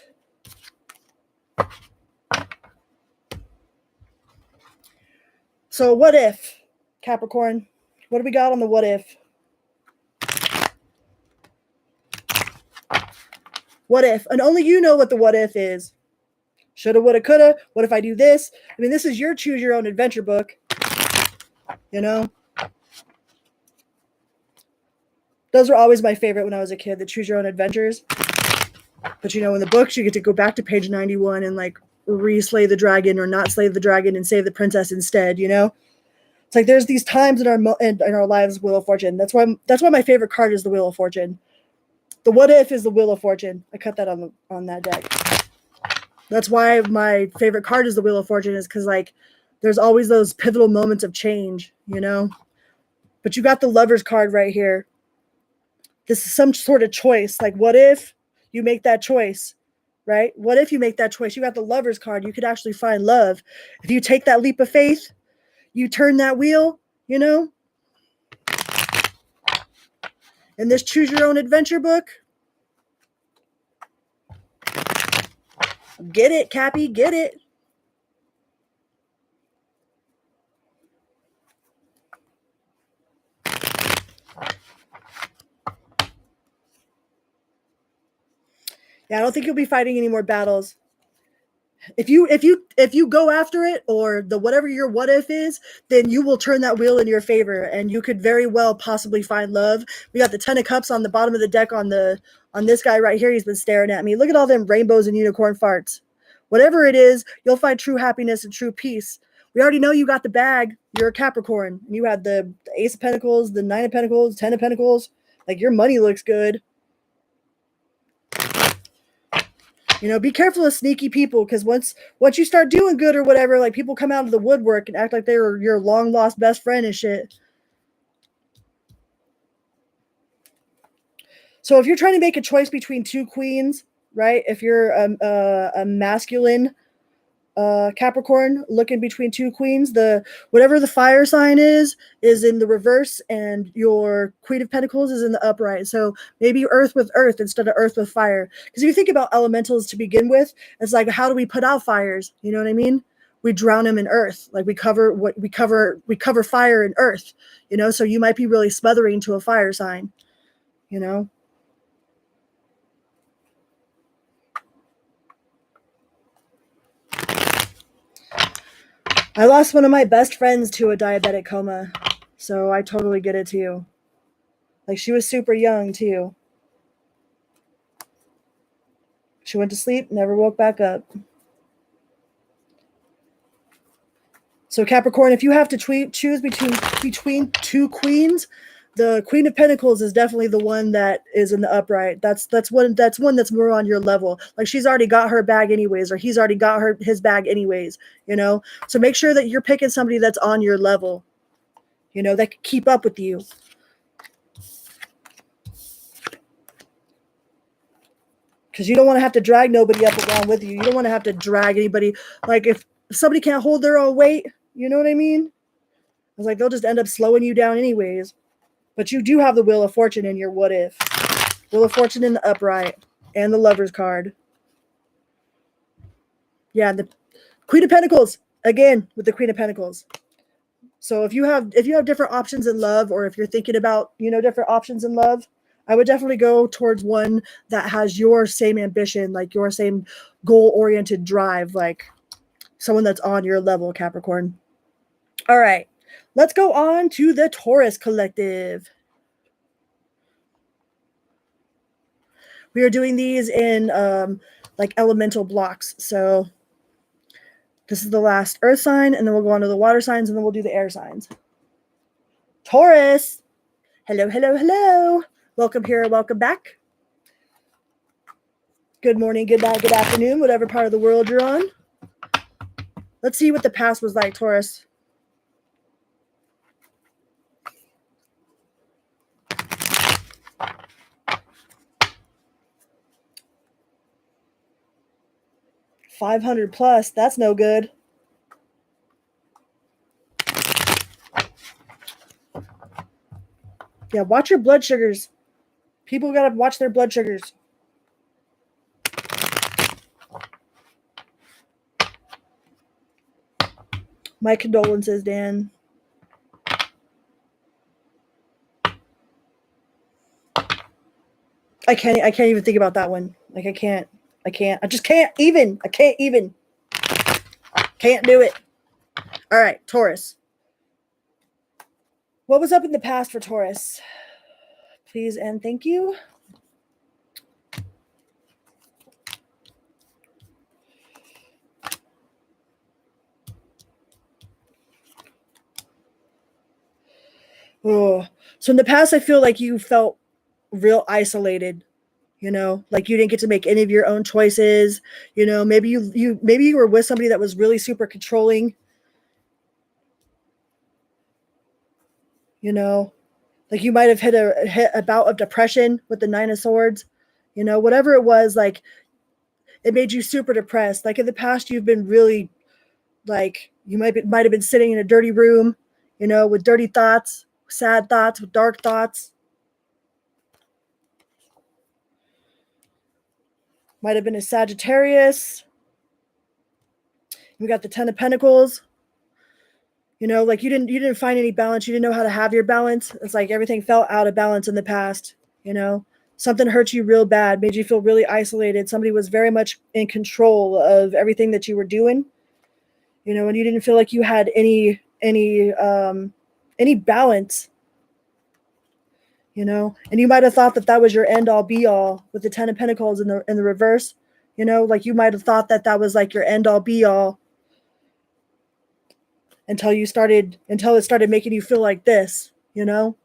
So what if, Capricorn? What do we got on the what if? What if? And only you know what the what if is. Shoulda, woulda, coulda. What if I do this? I mean, this is your choose your own adventure book. Those were always my favorite when I was a kid, the choose your own adventures. But in the books, you get to go back to page 91 and like re-slay the dragon or not slay the dragon and save the princess instead. It's like there's these times in our lives, Wheel of Fortune. That's why my favorite card is the Wheel of Fortune. The what if is the Wheel of Fortune. I cut that on that deck. That's why my favorite card is the Wheel of Fortune, is because like there's always those pivotal moments of change, But you got the Lover's card right here. This is some sort of choice. Like, what if you make that choice, right? What if you make that choice? You got the Lover's card. You could actually find love. If you take that leap of faith, you turn that wheel, In this choose your own adventure book. Get it, Cappy, get it. Yeah, I don't think you'll be fighting any more battles. If you go after it, or the whatever your what if is, then you will turn that wheel in your favor, and you could very well possibly find love. We got the Ten of Cups on the bottom of the deck on this guy right here. He's been staring at me. Look at all them rainbows and unicorn farts. Whatever it is, you'll find true happiness and true peace. We already know you got the bag. You're a Capricorn. You had the Ace of Pentacles, the Nine of Pentacles, Ten of Pentacles. Like, your money looks good. Be careful of sneaky people, because once you start doing good or whatever, like, people come out of the woodwork and act like they were your long lost best friend and shit. So if you're trying to make a choice between two queens, right? If you're a masculine Capricorn looking between two queens, whatever the fire sign is in the reverse, and your Queen of Pentacles is in the upright. So maybe earth with earth instead of earth with fire. Because if you think about elementals to begin with, it's like, how do we put out fires? You know what I mean? We drown them in earth. Like we cover fire in earth. So you might be really smothering to a fire sign. I lost one of my best friends to a diabetic coma, so I totally get it too. Like, she was super young too. She went to sleep, never woke back up. So Capricorn, if you have to choose between two queens, the Queen of Pentacles is definitely the one that is in the upright. That's one that's more on your level. Like, she's already got her bag anyways, or he's already got his bag anyways, So make sure that you're picking somebody that's on your level, you know, that can keep up with you. Because you don't want to have to drag nobody up along with you. You don't want to have to drag anybody. Like if somebody can't hold their own weight, you know what I mean? It's like they'll just end up slowing you down anyways. But you do have the Wheel of Fortune in your what if. Wheel of Fortune in the upright. And the Lover's card. Yeah, the Queen of Pentacles. Again, with the Queen of Pentacles. So if you have different options in love, or if you're thinking about, you know, different options in love, I would definitely go towards one that has your same ambition, like your same goal-oriented drive, like someone that's on your level, Capricorn. All right, let's go on to the Taurus collective. We are doing these in like elemental blocks. So this is the last earth sign, and then we'll go on to the water signs, and then we'll do the air signs. Taurus. Hello, hello, hello. Welcome here, welcome back. Good morning, good night, good afternoon, whatever part of the world you're on. Let's see what the past was like, Taurus. $500+, that's no good. Yeah, watch your blood sugars. People gotta watch their blood sugars. My condolences, Dan. I can't even think about that one. Like I can't even. Can't do it. All right, Taurus. What was up in the past for Taurus? Please and thank you. Oh, so in the past, I feel like you felt real isolated. You know, like you didn't get to make any of your own choices. You know, maybe you were with somebody that was really super controlling. You know, like you might have hit a bout of depression with the Nine of Swords. You know, whatever it was, like it made you super depressed. Like in the past, you've been really, like you might have been sitting in a dirty room, you know, with dirty thoughts, sad thoughts, with dark thoughts. Might have been a Sagittarius. We got the Ten of Pentacles. You know, like you didn't find any balance. You didn't know how to have your balance. It's like everything felt out of balance in the past. You know, something hurt you real bad, made you feel really isolated. Somebody was very much in control of everything that you were doing. You know, and you didn't feel like you had any balance. You know, and you might have thought that was your end all be all with the Ten of Pentacles in the reverse. You know, like you might have thought that was like your end all be all until it started making you feel like this. You know,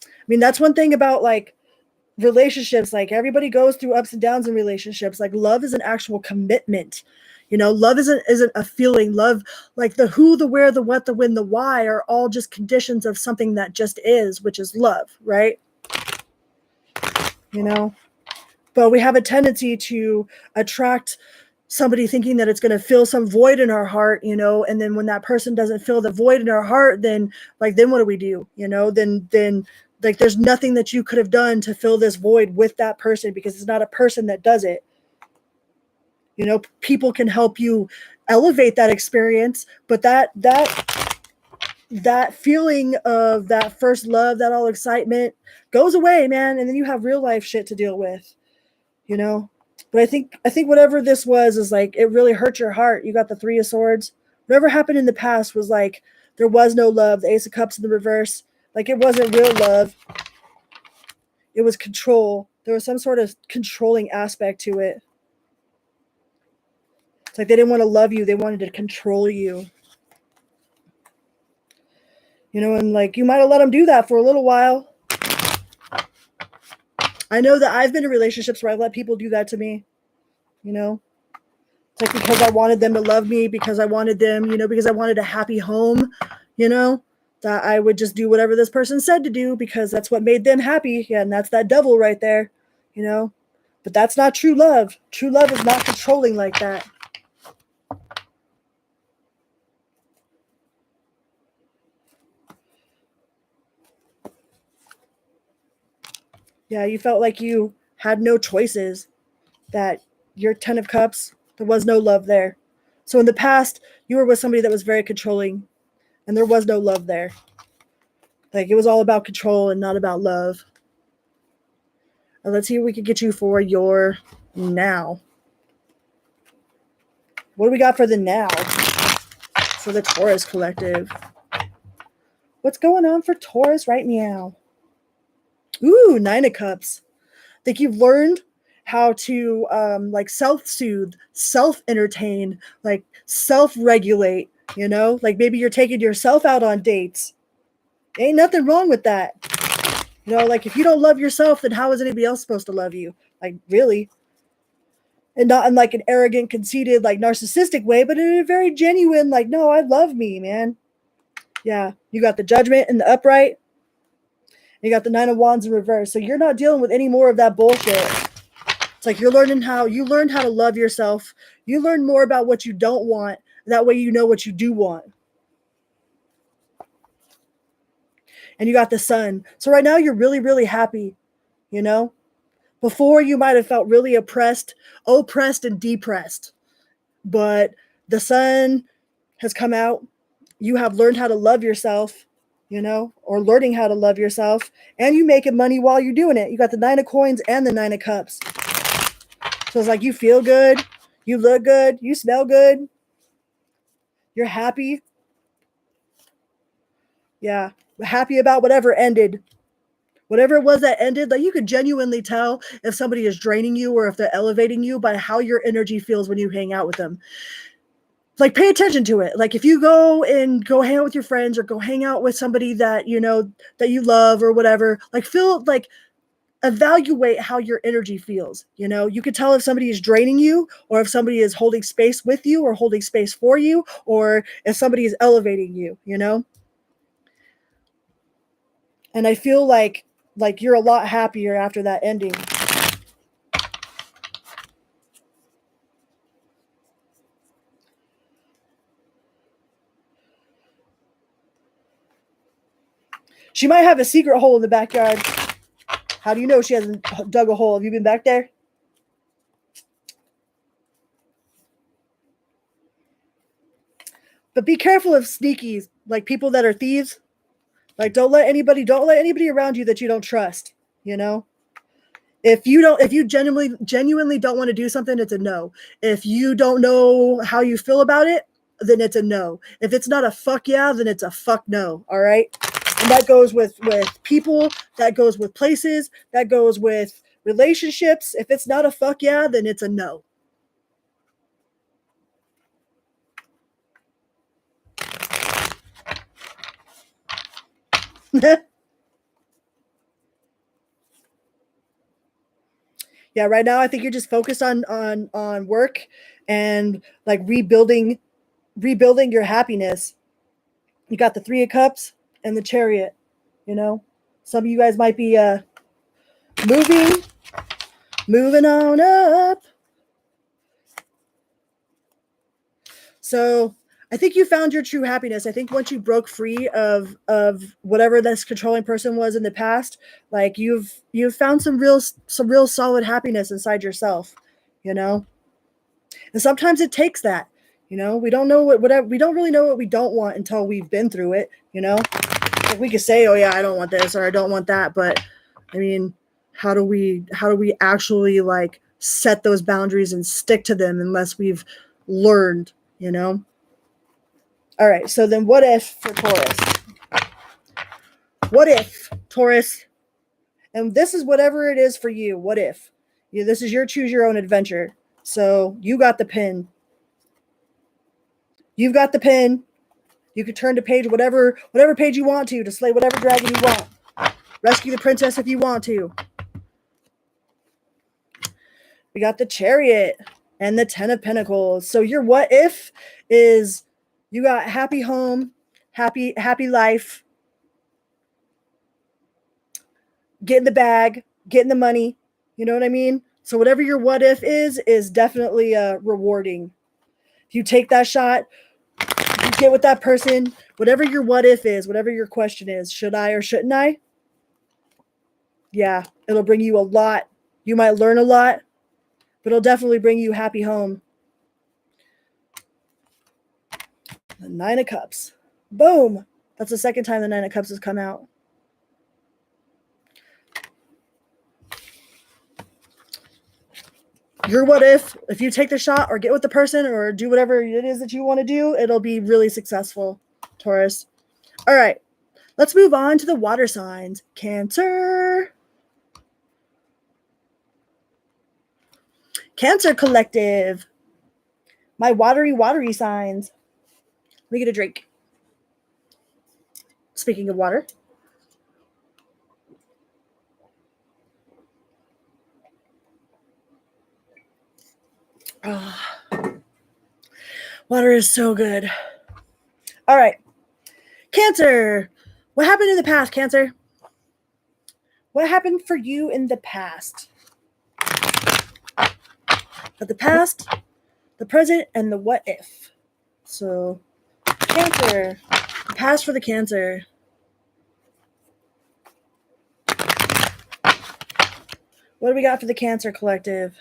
I mean, that's one thing about like relationships. Like everybody goes through ups and downs in relationships. Like love is an actual commitment. You know, love isn't a feeling. Love, like the who, the where, the what, the when, the why are all just conditions of something that just is, which is love, right? You know, but we have a tendency to attract somebody thinking that it's going to fill some void in our heart, you know, and then when that person doesn't fill the void in our heart, then what do we do? You know, then like there's nothing that you could have done to fill this void with that person, because it's not a person that does it. You know, people can help you elevate that experience, but that feeling of that first love, that all excitement goes away, man, and then you have real life shit to deal with, you know. But I think whatever this was is like it really hurt your heart. You got the Three of Swords. Whatever happened in the past was like there was no love. The Ace of Cups in the reverse, like it wasn't real love. It was control. There was some sort of controlling aspect to it. It's like they didn't want to love you. They wanted to control you. You know, and like you might have let them do that for a little while. I know that I've been in relationships where I've let people do that to me. You know, it's like because I wanted them to love me, because I wanted them, you know, because I wanted a happy home, you know. that I would just do whatever this person said to do because that's what made them happy. Yeah, and that's that devil right there, you know. But that's not true love. True love is not controlling like that. Yeah, you felt like you had no choices, that your 10 of cups, there was no love there. So in the past, you were with somebody that was very controlling and there was no love there. Like it was all about control and not about love. And let's see what we can get you for your now. What do we got for the now? For the Taurus collective. What's going on for Taurus right now? Ooh, 9 of cups. I think you've learned how to like self-soothe, self-entertain, like self-regulate, you know? Like maybe you're taking yourself out on dates. Ain't nothing wrong with that. You know, like if you don't love yourself, then how is anybody else supposed to love you? Like really? And not in like an arrogant, conceited, like narcissistic way, but in a very genuine, like, no, I love me, man. Yeah, you got the Judgment in the upright. You got the 9 of Wands in reverse. So you're not dealing with any more of that bullshit. It's like you learned how to love yourself. You learn more about what you don't want. That way you know what you do want. And you got the Sun. So right now you're really, really happy, you know? Before you might have felt really oppressed and depressed. But the Sun has come out. You have learned how to love yourself, you know, or learning how to love yourself. And you making money while you're doing it. You got the 9 of Coins and the 9 of Cups. So it's like you feel good. You look good. You smell good. You're happy. Yeah. Happy about whatever ended. Whatever it was that ended, like you could genuinely tell if somebody is draining you or if they're elevating you by how your energy feels when you hang out with them. Like pay attention to it. Like if you go hang out with your friends or go hang out with somebody that you know that you love or whatever, like feel like evaluate how your energy feels. You know, you could tell if somebody is draining you or if somebody is holding space with you or holding space for you or if somebody is elevating you, you know? And I feel like you're a lot happier after that ending. She might have a secret hole in the backyard. How do you know she hasn't dug a hole? Have you been back there? But be careful of sneakies, like people that are thieves. Like don't let anybody around you that you don't trust, you know? If you genuinely don't want to do something, it's a no. If you don't know how you feel about it, then it's a no. If it's not a fuck yeah, then it's a fuck no. All right. And that goes with people, that goes with places, that goes with relationships. If it's not a fuck yeah, then it's a no. Yeah, right now I think you're just focused on work and like rebuilding your happiness. You got the 3 of Cups and the Chariot, you know? Some of you guys might be moving on up. So I think you found your true happiness. I think once you broke free of whatever this controlling person was in the past, like you've found some real solid happiness inside yourself, you know? And sometimes it takes that. You know, we don't know we don't really know what we don't want until we've been through it, you know? Like we could say, "Oh yeah, I don't want this or I don't want that," but I mean, how do we actually like set those boundaries and stick to them unless we've learned, you know? All right, so then what if for Taurus? What if Taurus, and this is whatever it is for you, what if? This is your choose your own adventure. So you got the pin. You've got the pin. You can turn to page whatever page you want to slay whatever dragon you want. Rescue the princess if you want to. We got the Chariot and the 10 of Pentacles. So your what if is you got happy home, happy life, get in the bag, get in the money. You know what I mean? So whatever your what if is definitely rewarding. If you take that shot, you get with that person, whatever your what if is, whatever your question is, should I or shouldn't I? Yeah, it'll bring you a lot. You might learn a lot, but it'll definitely bring you happy home. The Nine of Cups. Boom. That's the second time the Nine of Cups has come out. Your what if you take the shot or get with the person or do whatever it is that you want to do, it'll be really successful, Taurus. All right, let's move on to the water signs. Cancer. Cancer collective. My watery signs. Let me get a drink. Speaking of water. Oh, water is so good. All right. Cancer. What happened in the past, Cancer? What happened for you in the past? But the past, the present, and the what if. So, Cancer. The past for the Cancer. What do we got for the Cancer collective?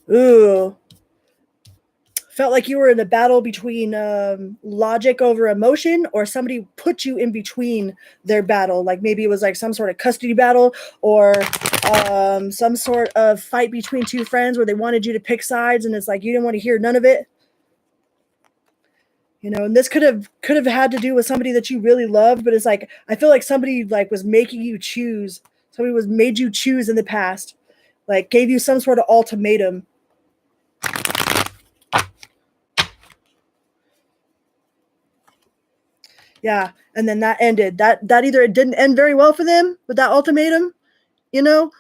Ooh. Felt like you were in a battle between logic over emotion, or somebody put you in between their battle. Like maybe it was like some sort of custody battle, or some sort of fight between two friends where they wanted you to pick sides, and it's like you didn't want to hear none of it. You know, and this could have had to do with somebody that you really loved, but it's like I feel like somebody like was making you choose. Somebody was made you choose in the past, like gave you some sort of ultimatum. Yeah, and then that ended. That either it didn't end very well for them with that ultimatum, you know,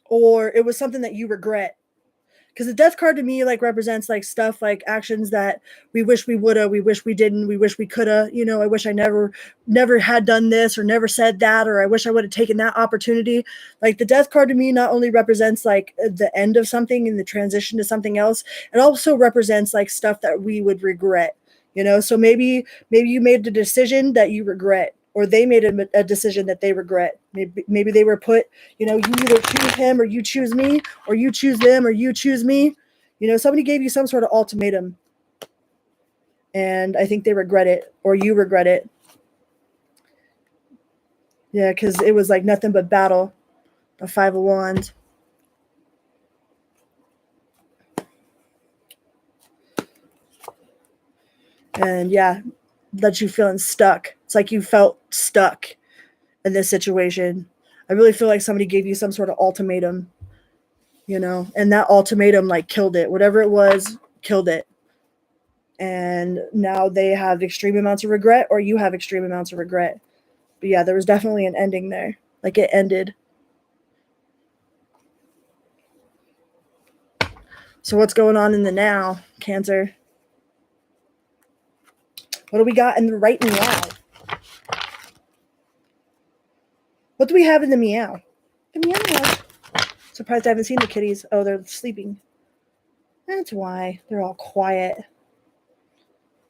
or it was something that you regret. Because the death card to me like represents like stuff like actions that we wish we woulda, we wish we didn't, we wish we coulda. You know, I wish I never had done this or never said that, or I wish I would have taken that opportunity. Like the death card to me not only represents like the end of something and the transition to something else, it also represents like stuff that we would regret. You know, so maybe you made a decision that you regret, or they made a decision that they regret. Maybe they were put, you know, you either choose him or you choose me, or you choose them or you choose me. You know, somebody gave you some sort of ultimatum, and I think they regret it, or you regret it. Yeah, because it was like nothing but battle. The Five of Wands. And yeah, that you feeling stuck. It's like you felt stuck in this situation. I really feel like somebody gave you some sort of ultimatum, you know, and that ultimatum like killed it. Whatever it was, killed it. And now they have extreme amounts of regret, or you have extreme amounts of regret. But yeah, there was definitely an ending there. Like it ended. So what's going on in the now, Cancer? What do we got in the right meow? What do we have in the meow? The meow. Surprised I haven't seen the kitties. Oh, they're sleeping. That's why. They're all quiet.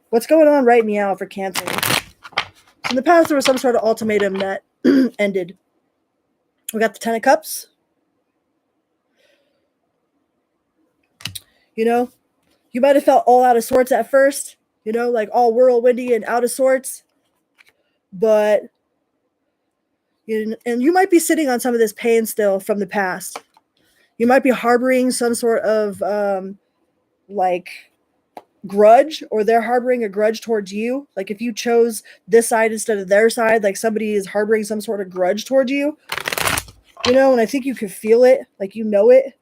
What's going on right meow for Cancer? So in the past, there was some sort of ultimatum that ended. We got the Ten of Cups. You know, you might have felt all out of sorts at first, you know, like all whirlwindy and out of sorts. But, and you might be sitting on some of this pain still from the past. You might be harboring some sort of like grudge, or they're harboring a grudge towards you. Like if you chose this side instead of their side, like somebody is harboring some sort of grudge towards you. You know, and I think you can feel it, like you know it.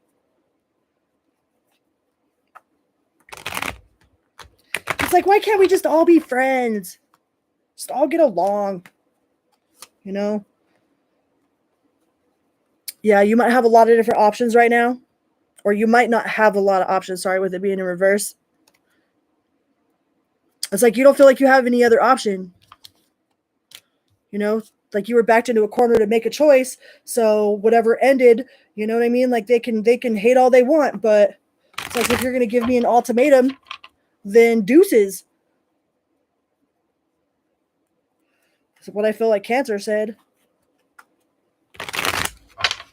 It's like, why can't we just all be friends? Just all get along, you know? Yeah, you might have a lot of different options right now, or you might not have a lot of options, sorry, with it being in reverse. It's like you don't feel like you have any other option. you know, like you were backed into a corner to make a choice. So whatever ended, you know what I mean? Like they can hate all they want, but it's like if you're going to give me an ultimatum, then deuces. That's what I feel like Cancer said.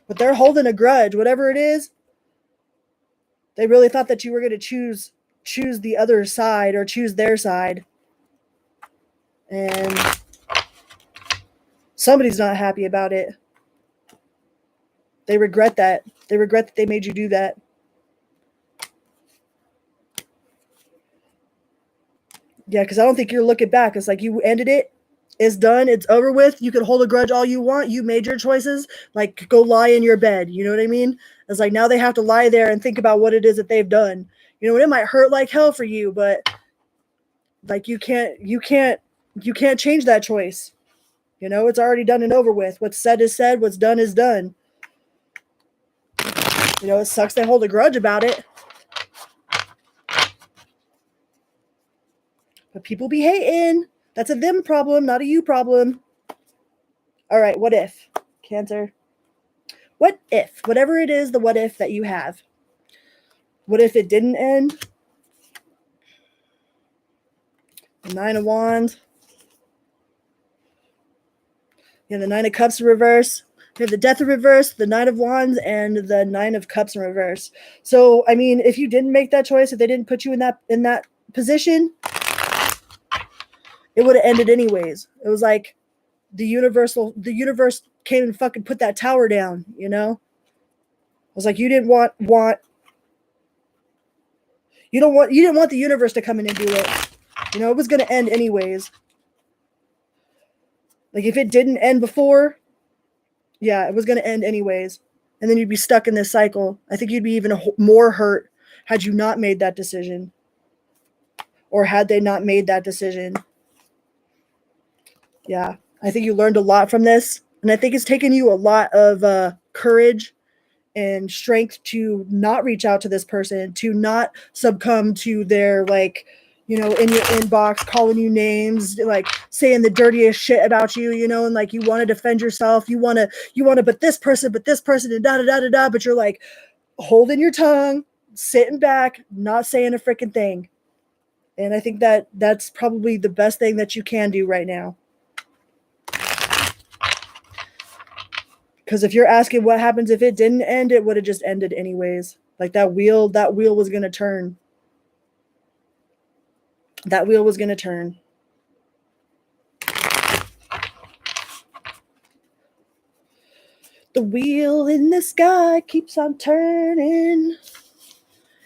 But they're holding a grudge, whatever it is. They really thought that you were going to choose the other side or choose their side. And somebody's not happy about it. They regret that. They regret that they made you do that. Yeah, because I don't think you're looking back. It's like you ended it. It's done. It's over with. You can hold a grudge all you want. You made your choices. Like, go lie in your bed. You know what I mean? It's like now they have to lie there and think about what it is that they've done. You know, and it might hurt like hell for you, but like you can't change that choice. You know, it's already done and over with. What's said is said. What's done is done. You know, it sucks they hold a grudge about it. But people be hating. That's a them problem, not a you problem. All right, what if? Cancer. What if? Whatever it is, the what if that you have. What if it didn't end? The 9 of Wands. You have the 9 of Cups in reverse. You have the Death in reverse, the 9 of Wands, and the 9 of Cups in reverse. So, I mean, if you didn't make that choice, if they didn't put you in that position, it would have ended anyways. It was like the universe came and fucking put that tower down, you know? It was like you didn't want you didn't want the universe to come in and do it. You know, it was going to end anyways. Like if it didn't end before, yeah, it was going to end anyways. And then you'd be stuck in this cycle. I think you'd be even more hurt had you not made that decision. Or had they not made that decision. Yeah, I think you learned a lot from this. And I think it's taken you a lot of courage and strength to not reach out to this person, to not succumb to their, like, you know, in your inbox, calling you names, like saying the dirtiest shit about you, you know, and like you want to defend yourself. You want to, but this person, and da da da da da. But you're like holding your tongue, sitting back, not saying a freaking thing. And I think that that's probably the best thing that you can do right now. Because if you're asking what happens if it didn't end, it would have just ended anyways. Like that wheel was going to turn. That wheel was going to turn. The wheel in the sky keeps on turning.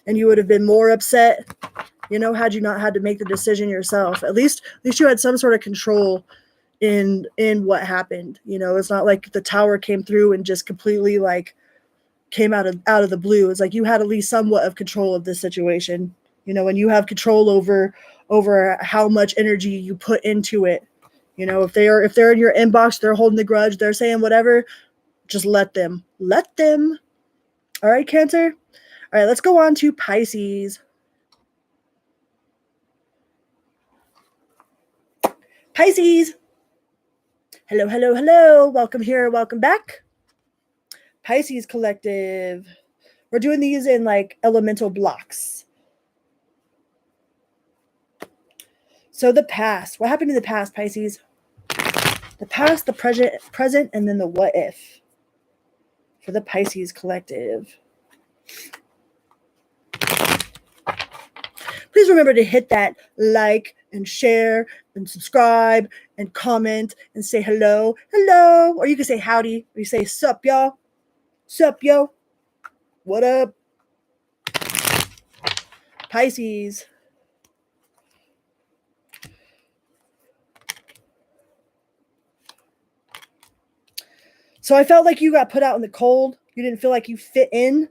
And you would have been more upset, you know, had you not had to make the decision yourself. At least you had some sort of control in what happened. You know, it's not like the tower came through and just completely like came out of the blue. It's like you had at least somewhat of control of this situation, you know, and you have control over how much energy you put into it. You know, if they're in your inbox, they're holding the grudge, they're saying whatever, just let them. All right, Cancer. All right, let's go on to Pisces. Pisces. Hello, hello, hello. Welcome here. Welcome back. Pisces Collective. We're doing these in like elemental blocks. So the past. What happened in the past, Pisces? The past, the present, and then the what if for the Pisces Collective. Please remember to hit that like and share and subscribe and comment and say hello. Hello. Or you can say howdy. Or you say sup, y'all. Sup, yo. What up? Pisces. So I felt like you got put out in the cold. You didn't feel like you fit in.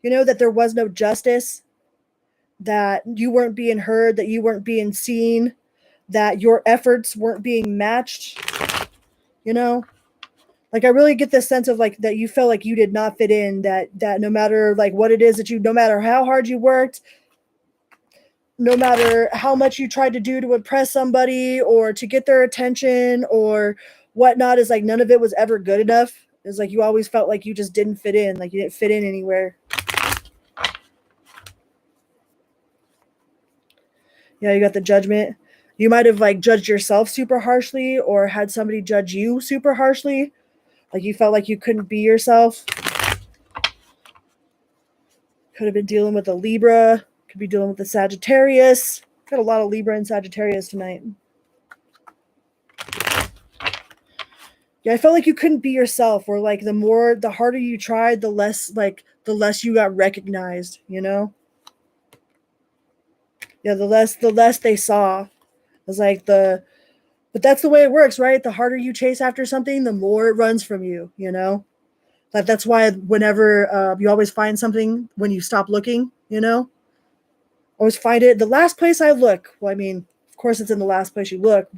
You know, that there was no justice. That you weren't being heard. That you weren't being seen. That your efforts weren't being matched. You know? Like I really get this sense of like that you felt like you did not fit in, that no matter like what it is that no matter how hard you worked, no matter how much you tried to do to impress somebody or to get their attention or whatnot, is like none of it was ever good enough. It's like you always felt like you just didn't fit in, like you didn't fit in anywhere. Yeah, you got the Judgment. You might have like judged yourself super harshly or had somebody judge you super harshly. Like you felt like you couldn't be yourself. Could have been dealing with a Libra. Could be dealing with a Sagittarius. Got a lot of Libra and Sagittarius tonight. Yeah, I felt like you couldn't be yourself, or like the harder you tried, the less you got recognized, you know? Yeah, the less they saw. It's like but that's the way it works, right? The harder you chase after something, the more it runs from you, you know? Like that's why whenever you always find something when you stop looking, you know? Always find it the last place I look. Well, I mean, of course it's in the last place you look,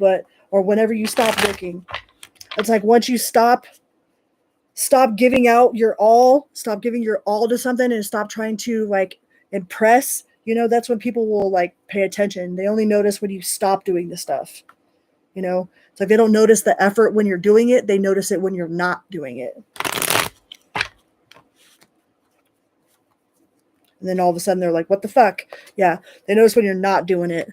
or whenever you stop looking. It's like once you stop giving out your all, stop giving your all to something and stop trying to like impress, you know, that's when people will like pay attention. They only notice when you stop doing the stuff, you know? It's like they don't notice the effort when you're doing it, they notice it when you're not doing it. And then all of a sudden they're like, what the fuck? Yeah, they notice when you're not doing it.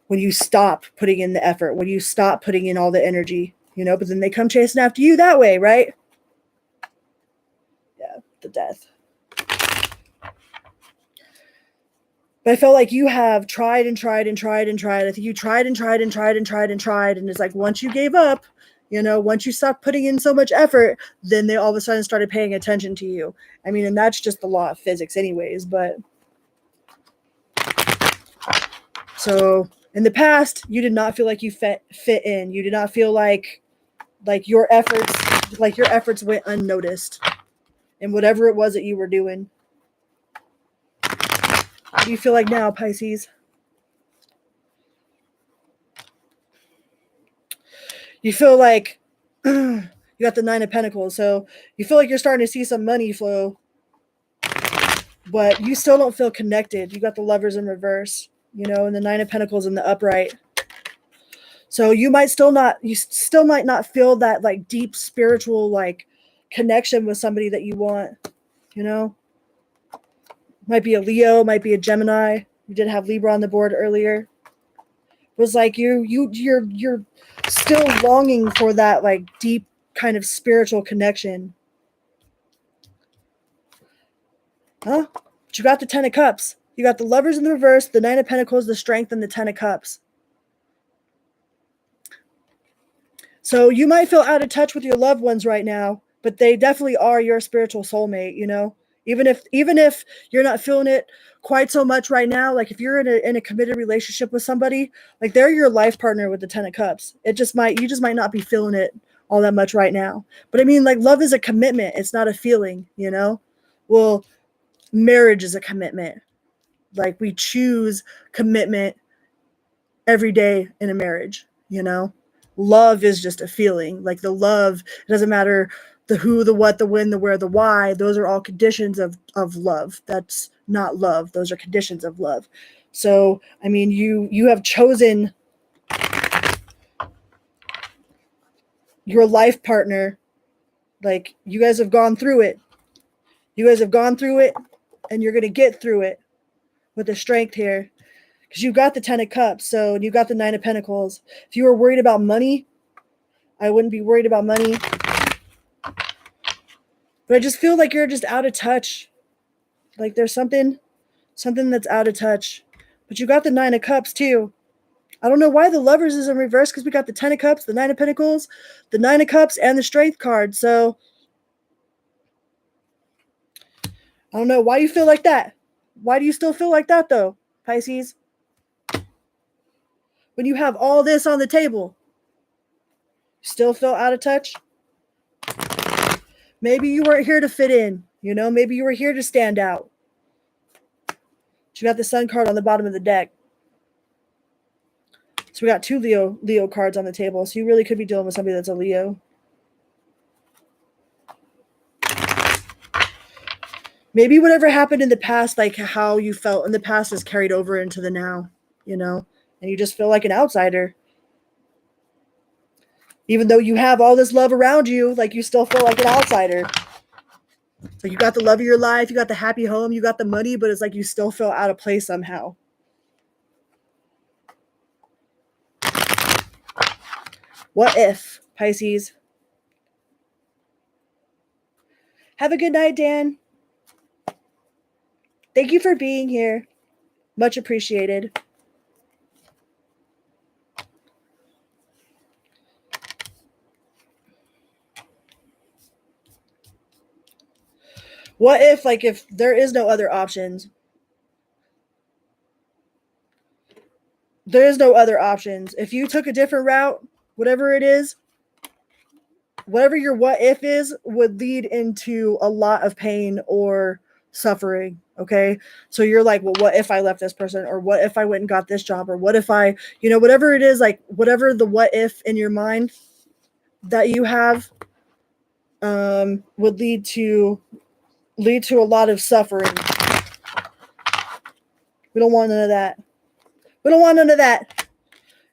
When you stop putting in the effort, when you stop putting in all the energy, you know, but then they come chasing after you that way, right? Yeah, the Death. But I felt like you have tried and tried and tried and tried. I think you tried and tried and tried and tried and tried. And it's like once you gave up, you know, once you stopped putting in so much effort, then they all of a sudden started paying attention to you. I mean, and that's just the law of physics anyways. But so in the past, you did not feel like you fit in. You did not feel like your efforts went unnoticed in whatever it was that you were doing. What do you feel like now, Pisces? You feel like you got the Nine of Pentacles, so you feel like you're starting to see some money flow, but you still don't feel connected. You got the Lovers in reverse, you know, and the Nine of Pentacles in the upright. So you still might not feel that like deep spiritual like connection with somebody that you want, you know. Might be a Leo, might be a Gemini. You did have Libra on the board earlier. It was like you're still longing for that like deep kind of spiritual connection. Huh? But you got the Ten of Cups. You got the Lovers in the reverse, the Nine of Pentacles, the Strength, and the Ten of Cups. So you might feel out of touch with your loved ones right now, but they definitely are your spiritual soulmate, you know? Even if you're not feeling it quite so much right now, like if you're in a committed relationship with somebody, like they're your life partner with the Ten of Cups. You just might not be feeling it all that much right now. But I mean, like love is a commitment. It's not a feeling, you know? Well, marriage is a commitment. Like we choose commitment every day in a marriage, you know? Love is just a feeling. Like the love, it doesn't matter the who, the what, the when, the where, the why. Those are all conditions of love. That's not love. Those are conditions of love. So, I mean, you have chosen your life partner. Like you guys have gone through it. You guys have gone through it and you're going to get through it with the Strength here. Because you got the Ten of Cups, so you got the Nine of Pentacles. If you were worried about money, I wouldn't be worried about money. But I just feel like you're just out of touch. Like there's something that's out of touch. But you got the Nine of Cups too. I don't know why the Lovers is in reverse, because we got the Ten of Cups, the Nine of Pentacles, the Nine of Cups, and the Strength card. So I don't know why you feel like that. Why do you still feel like that though, Pisces? When you have all this on the table, still feel out of touch? Maybe you weren't here to fit in, you know? Maybe you were here to stand out. But you got the Sun card on the bottom of the deck. So we got two Leo cards on the table. So you really could be dealing with somebody that's a Leo. Maybe whatever happened in the past, like how you felt in the past, is carried over into the now, you know, and you just feel like an outsider. Even though you have all this love around you, like you still feel like an outsider. So you got the love of your life, you got the happy home, you got the money, but it's like you still feel out of place somehow. What if, Pisces? Have a good night, Dan. Thank you for being here. Much appreciated. What if, like, if there is no other options? There is no other options. If you took a different route, whatever it is, whatever your what if is, would lead into a lot of pain or suffering. Okay. So you're like, well, what if I left this person? Or what if I went and got this job? Or what if I, whatever it is, like whatever the what if in your mind that you have would lead to a lot of suffering. We don't want none of that. We don't want none of that.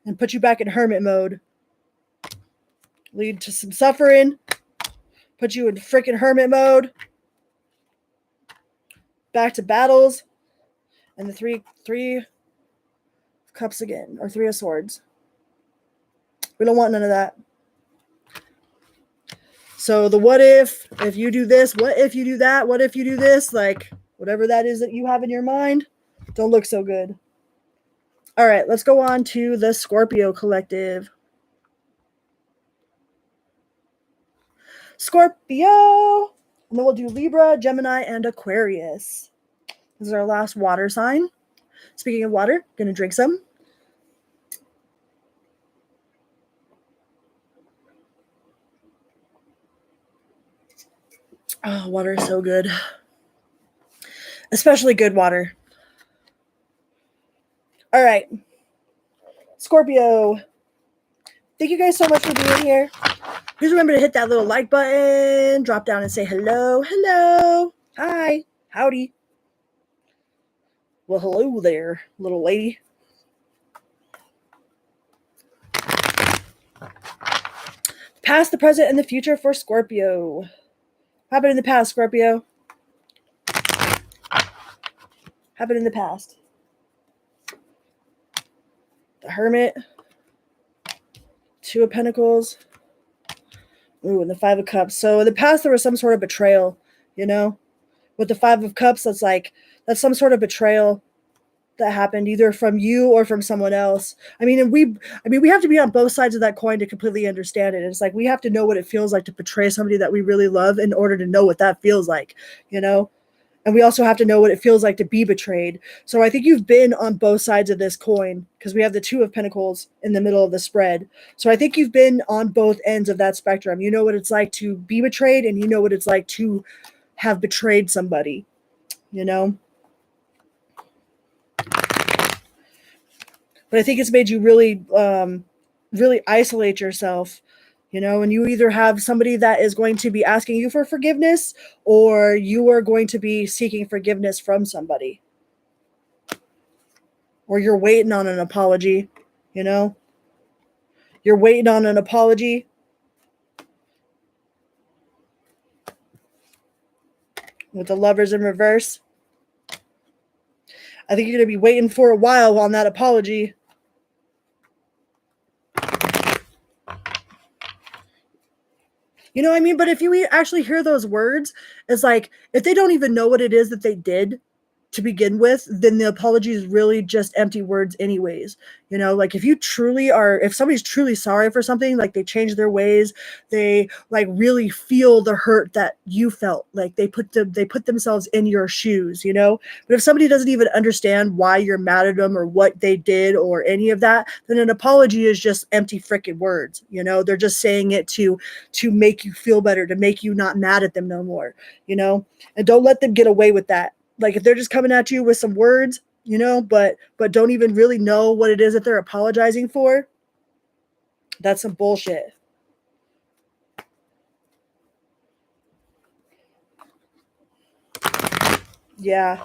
And put you back in hermit mode. Lead to some suffering. Put you in freaking hermit mode. Back to battles. And the three cups again. Or 3 of swords. We don't want none of that. So the what if you do this, what if you do that, what if you do this, like whatever that is that you have in your mind, don't look so good. All right, let's go on to the Scorpio collective. Scorpio. And then we'll do Libra, Gemini, and Aquarius. This is our last water sign. Speaking of water, gonna drink some. Oh, water is so good. Especially good water. All right. Scorpio. Thank you guys so much for being here. Please remember to hit that little like button, drop down and say hello, hello, hi, howdy. Well, hello there, little lady. Past, the present, and the future for Scorpio. What happened in the past, Scorpio? Happened in the past. The Hermit. 2 of Pentacles. Ooh, and the 5 of Cups. So in the past, there was some sort of betrayal, With the 5 of Cups, that's some sort of betrayal that happened either from you or from someone else. We have to be on both sides of that coin to completely understand it. It's like we have to know what it feels like to betray somebody that we really love in order to know what that feels like, And we also have to know what it feels like to be betrayed. So I think you've been on both sides of this coin because we have the 2 of Pentacles in the middle of the spread. So I think you've been on both ends of that spectrum. You know what it's like to be betrayed, and you know what it's like to have betrayed somebody, But I think it's made you really, really isolate yourself, and you either have somebody that is going to be asking you for forgiveness, or you are going to be seeking forgiveness from somebody, or you're waiting on an apology, You're waiting on an apology. With the Lovers in reverse. I think you're going to be waiting for a while on that apology. You know what I mean? But if you actually hear those words, it's like, if they don't even know what it is that they did to begin with, then the apology is really just empty words anyways. Like if somebody's truly sorry for something, like they change their ways, they like really feel the hurt that you felt, like they put themselves in your shoes, But if somebody doesn't even understand why you're mad at them or what they did or any of that, then an apology is just empty freaking words. They're just saying it to make you feel better, to make you not mad at them no more, and don't let them get away with that. Like if they're just coming at you with some words, but don't even really know what it is that they're apologizing for, that's some bullshit. Yeah.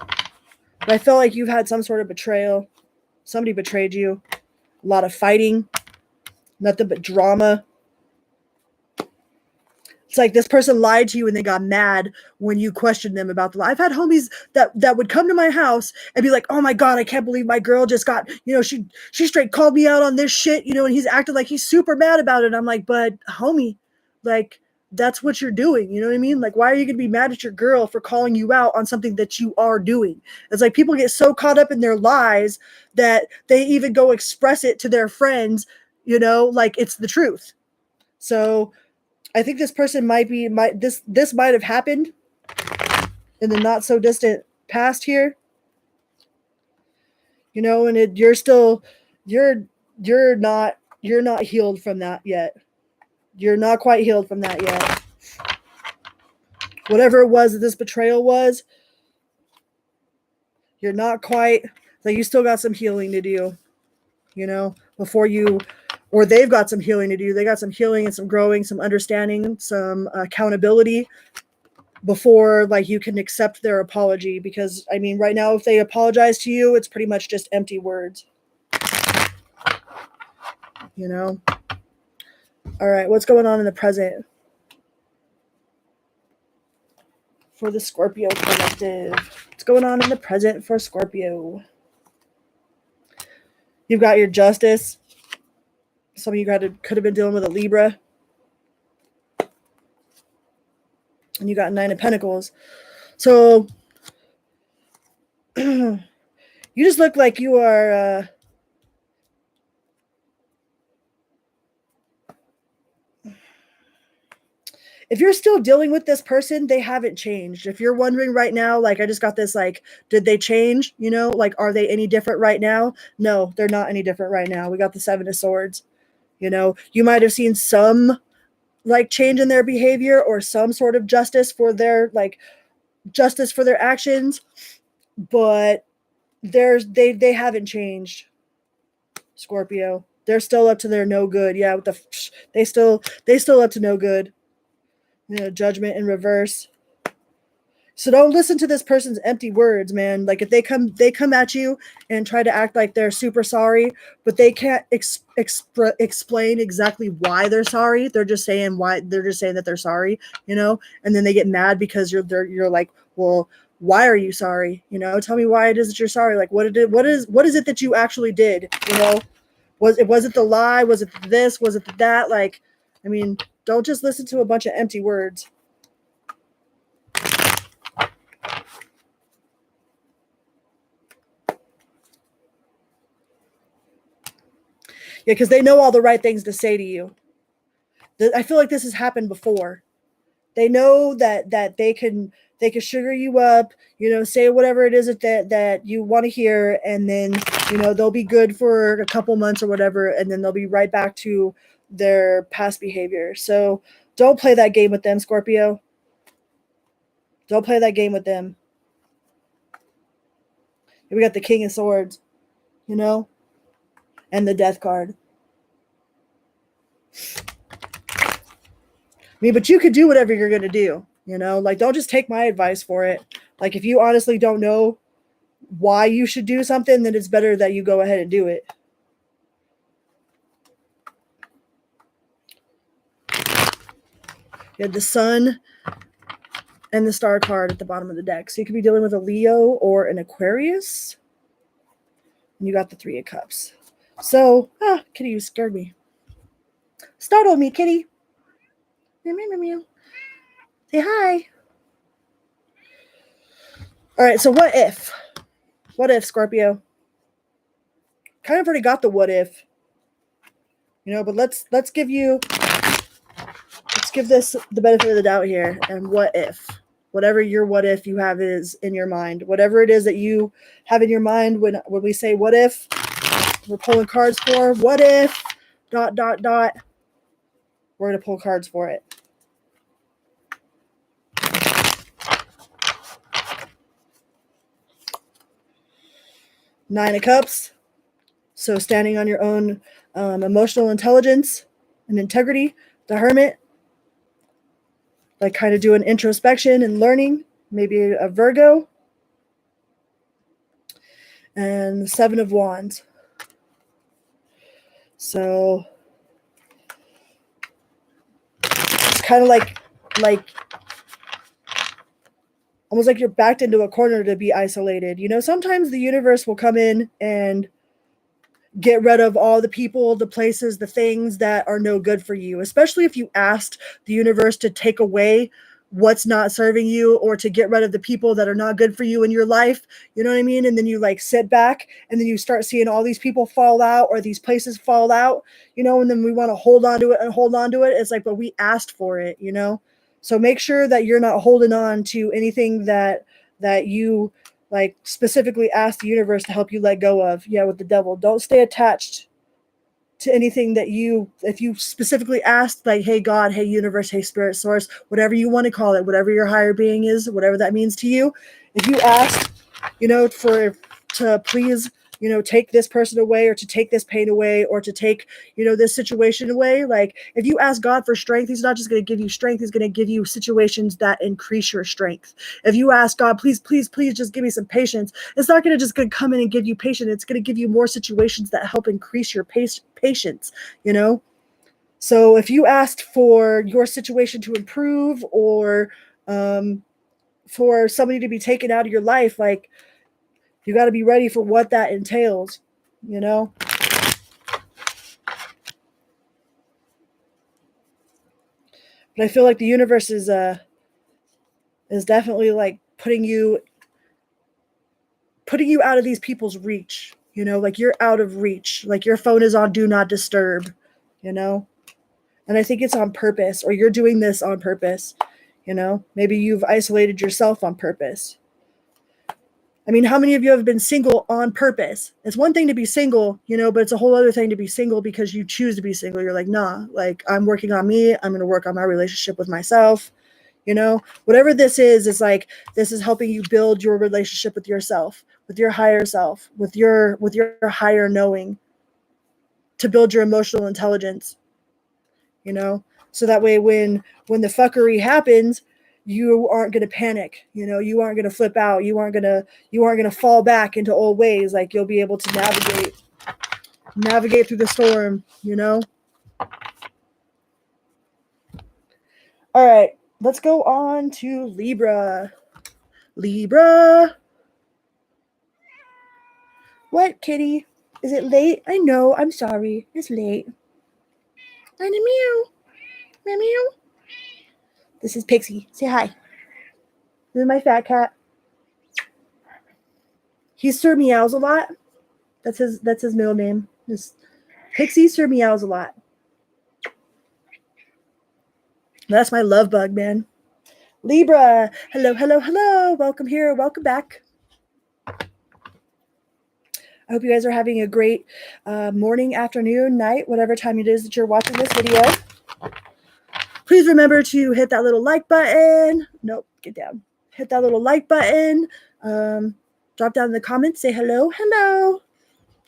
But I feel like you've had some sort of betrayal. Somebody betrayed you. A lot of fighting. Nothing but drama. It's like this person lied to you and they got mad when you questioned them about the lie. I've had homies that would come to my house and be like, "Oh my God, I can't believe my girl just got, she straight called me out on this shit, and he's acting like he's super mad about it." And I'm like, "But homie, like, that's what you're doing. You know what I mean? Like, why are you going to be mad at your girl for calling you out on something that you are doing?" It's like people get so caught up in their lies that they even go express it to their friends, like it's the truth. So I think this person this might have happened in the not so distant past here, and you're not healed from that yet. You're not quite healed from that yet. Whatever it was that this betrayal was, you're not quite, like, you still got some healing to do, before you, or they've got some healing to do. They got some healing and some growing, some understanding, some accountability before, like, you can accept their apology. Because I mean, right now, if they apologize to you, it's pretty much just empty words. All right, what's going on in the present for the Scorpio collective? What's going on in the present for Scorpio? You've got your Justice. Some of you could have been dealing with a Libra. And you got 9 of Pentacles. So you just look like you are if you're still dealing with this person, they haven't changed. If you're wondering right now, like, I just got this, like, did they change? Like, are they any different right now? No, they're not any different right now. We got the 7 of Swords. You might have seen some, like, change in their behavior or some sort of justice for their actions, but they haven't changed, Scorpio. They're still up to their no good. Yeah, they still up to no good. Judgment in reverse. So don't listen to this person's empty words, man. Like, if they come at you and try to act like they're super sorry, but they can't explain exactly why they're sorry. They're just saying that they're sorry, and then they get mad because you're like, well, why are you sorry? Tell me why it is that you're sorry. Like, what is it that you actually did? Was it the lie? Was it this? Was it that? Like, I mean, don't just listen to a bunch of empty words. Yeah, because they know all the right things to say to you. I feel like this has happened before. They know that they can sugar you up, say whatever it is that you want to hear, and then they'll be good for a couple months or whatever, and then they'll be right back to their past behavior. So don't play that game with them, Scorpio. Don't play that game with them. We got the King of Swords, and the Death card. I mean, but you could do whatever you're going to do, like, don't just take my advice for it. Like, if you honestly don't know why you should do something, then it's better that you go ahead and do it. You have the Sun and the Star card at the bottom of the deck. So you could be dealing with a Leo or an Aquarius. And you got the 3 of Cups. So, kitty, you scared me. Startled me, kitty. Meow, meow, meow, meow. Say hi. All right, so what if? What if, Scorpio? Kind of already got the what if. But let's give this the benefit of the doubt here. And what if? Whatever your what if you have is in your mind. Whatever it is that you have in your mind when we say what if, we're pulling cards for. What if, ... We're going to pull cards for it. Nine of Cups. So standing on your own emotional intelligence and integrity. The Hermit. Like, kind of doing introspection and learning. Maybe a Virgo. and the 7 of Wands. So it's kind of like almost like you're backed into a corner to be isolated. You know, sometimes the universe will come in and get rid of all the people, the places, the things that are no good for you, especially if you asked the universe to take away what's not serving you or to get rid of the people that are not good for you in your life. You know what I mean? And then you like sit back and then you start seeing all these people fall out or these places fall out, you know, and then we want to hold on to it and hold on to it. It's like, but we asked for it, you know? So make sure that you're not holding on to anything that you like specifically ask the universe to help you let go of. Yeah, with the devil. Don't stay attached to anything that if you specifically asked, like, hey, God, hey, universe, hey, spirit source, whatever you want to call it, whatever your higher being is, whatever that means to you. If you asked, you know, to please, you know, take this person away or to take this pain away or to take, you know, this situation away. Like if you ask God for strength, he's not just going to give you strength. He's going to give you situations that increase your strength. If you ask God, please, please, please just give me some patience, it's not going to just come in and give you patience. It's going to give you more situations that help increase your patience, you know? So if you asked for your situation to improve or for somebody to be taken out of your life, like, you got to be ready for what that entails, you know? But I feel like the universe is definitely like putting you out of these people's reach, you know, like you're out of reach, like your phone is on do not disturb, you know? And I think it's on purpose, or you're doing this on purpose, you know? Maybe you've isolated yourself on purpose. I mean, how many of you have been single on purpose? It's one thing to be single, you know, but it's a whole other thing to be single because you choose to be single. You're like, nah, like I'm working on me. I'm going to work on my relationship with myself. You know, whatever this is like, this is helping you build your relationship with yourself, with your higher self, with your higher knowing, to build your emotional intelligence, you know, so that way when the fuckery happens, you aren't going to panic, you know, you aren't going to flip out, you aren't going to fall back into old ways. Like you'll be able to navigate through the storm, you know. All right, let's go on to Libra. What, kitty? Is it late? I know, I'm sorry, it's late. And a meow. Meow. This is Pixie. Say hi. This is my fat cat. He Sir Meows a lot. That's his middle name. Pixie Sir Meows a lot. That's my love bug, man. Libra. Hello, hello, hello. Welcome here. Welcome back. I hope you guys are having a great morning, afternoon, night, whatever time it is that you're watching this video. Please remember to hit that little like button. Nope, get down. Hit that little like button. Drop down in the comments. Say hello, hello.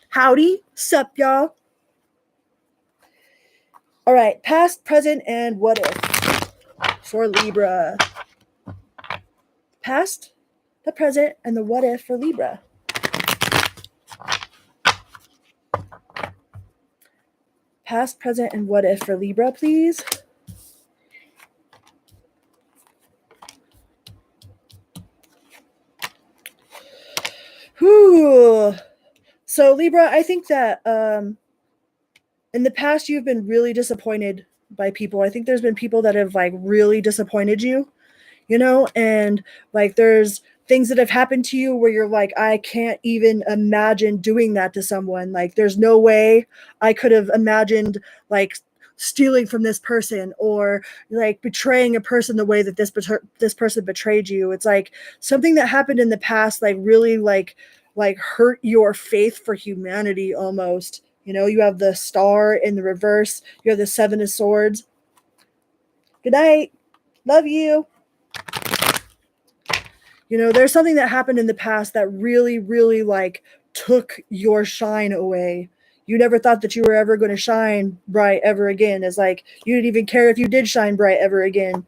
Howdy. Sup, y'all. All right. Past, present, and what if for Libra. Past, the present, and the what if for Libra. Past, present, and what if for Libra, please. Whew. So Libra, I think that in the past you've been really disappointed by people. I think there's been people that have like really disappointed you, you know, and like there's things that have happened to you where you're like, I can't even imagine doing that to someone. Like there's no way I could have imagined like stealing from this person or like betraying a person the way that this person betrayed you. It's like something that happened in the past like really like hurt your faith for humanity almost. You know, you have the star in the reverse, you have the 7 of swords. Good night. Love you. You know, there's something that happened in the past that really, really like took your shine away. You never thought that you were ever going to shine bright ever again. It's like you didn't even care if you did shine bright ever again.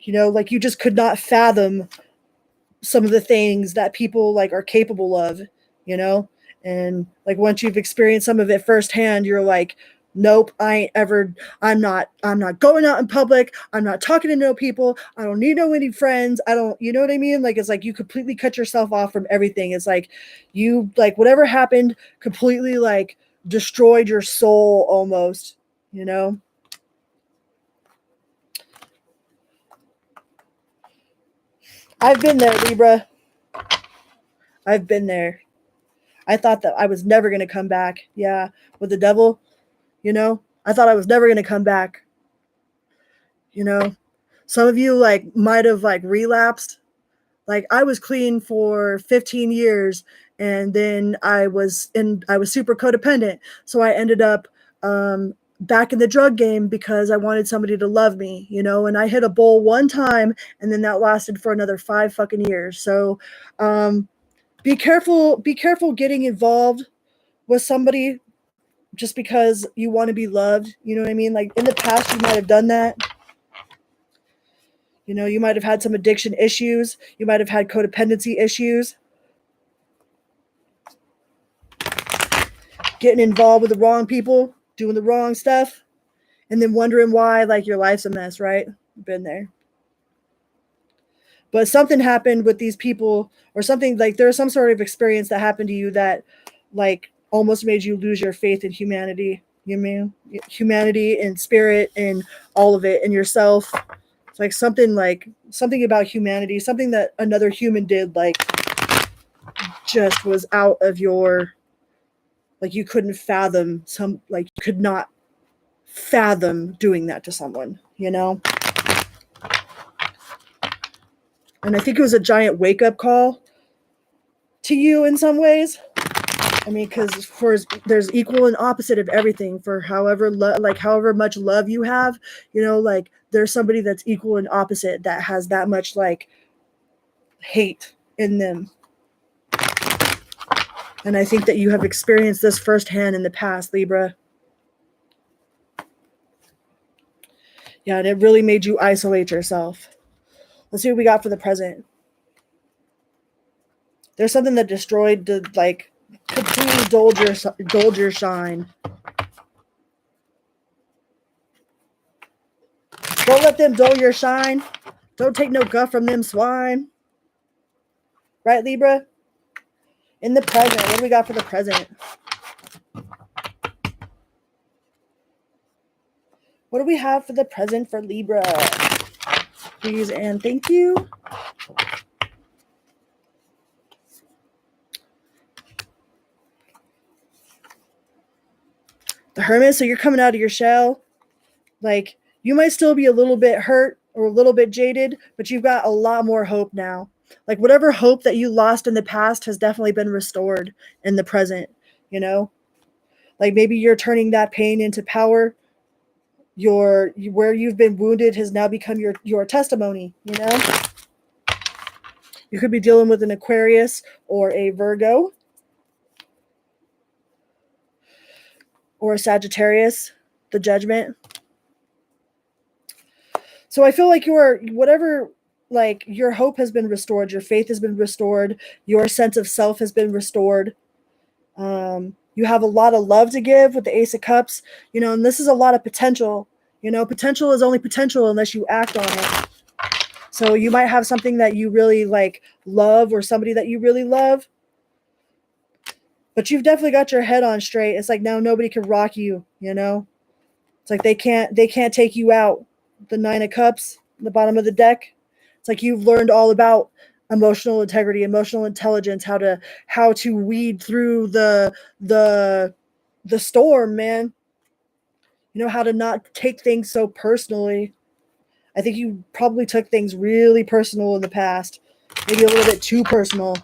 You know, like you just could not fathom some of the things that people like are capable of, you know? And like once you've experienced some of it firsthand, you're like, nope, I'm not going out in public. I'm not talking to no people. I don't need no any friends. I don't, you know what I mean? Like, it's like you completely cut yourself off from everything. It's like you, like, whatever happened completely like destroyed your soul almost, you know? I've been there, Libra. I've been there. I thought that I was never going to come back. Yeah, with the devil, you know? I thought I was never going to come back, you know? Some of you like might have like relapsed. Like I was clean for 15 years and then I was super codependent. So I ended up back in the drug game because I wanted somebody to love me, you know, and I hit a bowl one time and then that lasted for another 5 fucking years. So be careful getting involved with somebody just because you want to be loved. You know what I mean? Like in the past, you might have done that. You know, you might have had some addiction issues. You might have had codependency issues. Getting involved with the wrong people, doing the wrong stuff, and then wondering why, like, your life's a mess, right? Been there. But something happened with these people, or something like there's some sort of experience that happened to you that, like, almost made you lose your faith in humanity. You mean humanity and spirit and all of it and yourself. It's like something about humanity, something that another human did, like, just was out of your, like, you couldn't fathom you could not fathom doing that to someone, you know? And I think it was a giant wake up call to you in some ways. I mean, because there's equal and opposite of everything. For however much love you have, you know, like there's somebody that's equal and opposite that has that much like hate in them. And I think that you have experienced this firsthand in the past, Libra. Yeah, and it really made you isolate yourself. Let's see what we got for the present. There's something that destroyed the, like, completely dulled your shine. Don't let them dull your shine. Don't take no guff from them swine. Right, Libra? In the present, what do we got for the present? What do we have for the present for Libra? Please and thank you. The Hermit, so you're coming out of your shell. Like, you might still be a little bit hurt or a little bit jaded, but you've got a lot more hope now. Like, whatever hope that you lost in the past has definitely been restored in the present, you know? Like, maybe you're turning that pain into power. Where you've been wounded has now become your testimony, you know? You could be dealing with an Aquarius or a Virgo or a Sagittarius, the Judgment. So I feel like your hope has been restored, your faith has been restored, your sense of self has been restored. You have a lot of love to give with the Ace of Cups, you know, and this is a lot of potential. You know, potential is only potential unless you act on it. So you might have something that you really like love or somebody that you really love, but you've definitely got your head on straight. It's like now nobody can rock you, you know? It's like they can't take you out. The Nine of Cups, the bottom of the deck. It's like you've learned all about emotional integrity, emotional intelligence, how to weed through the storm, man. You know, how to not take things so personally. I think you probably took things really personal in the past. Maybe a little bit too personal.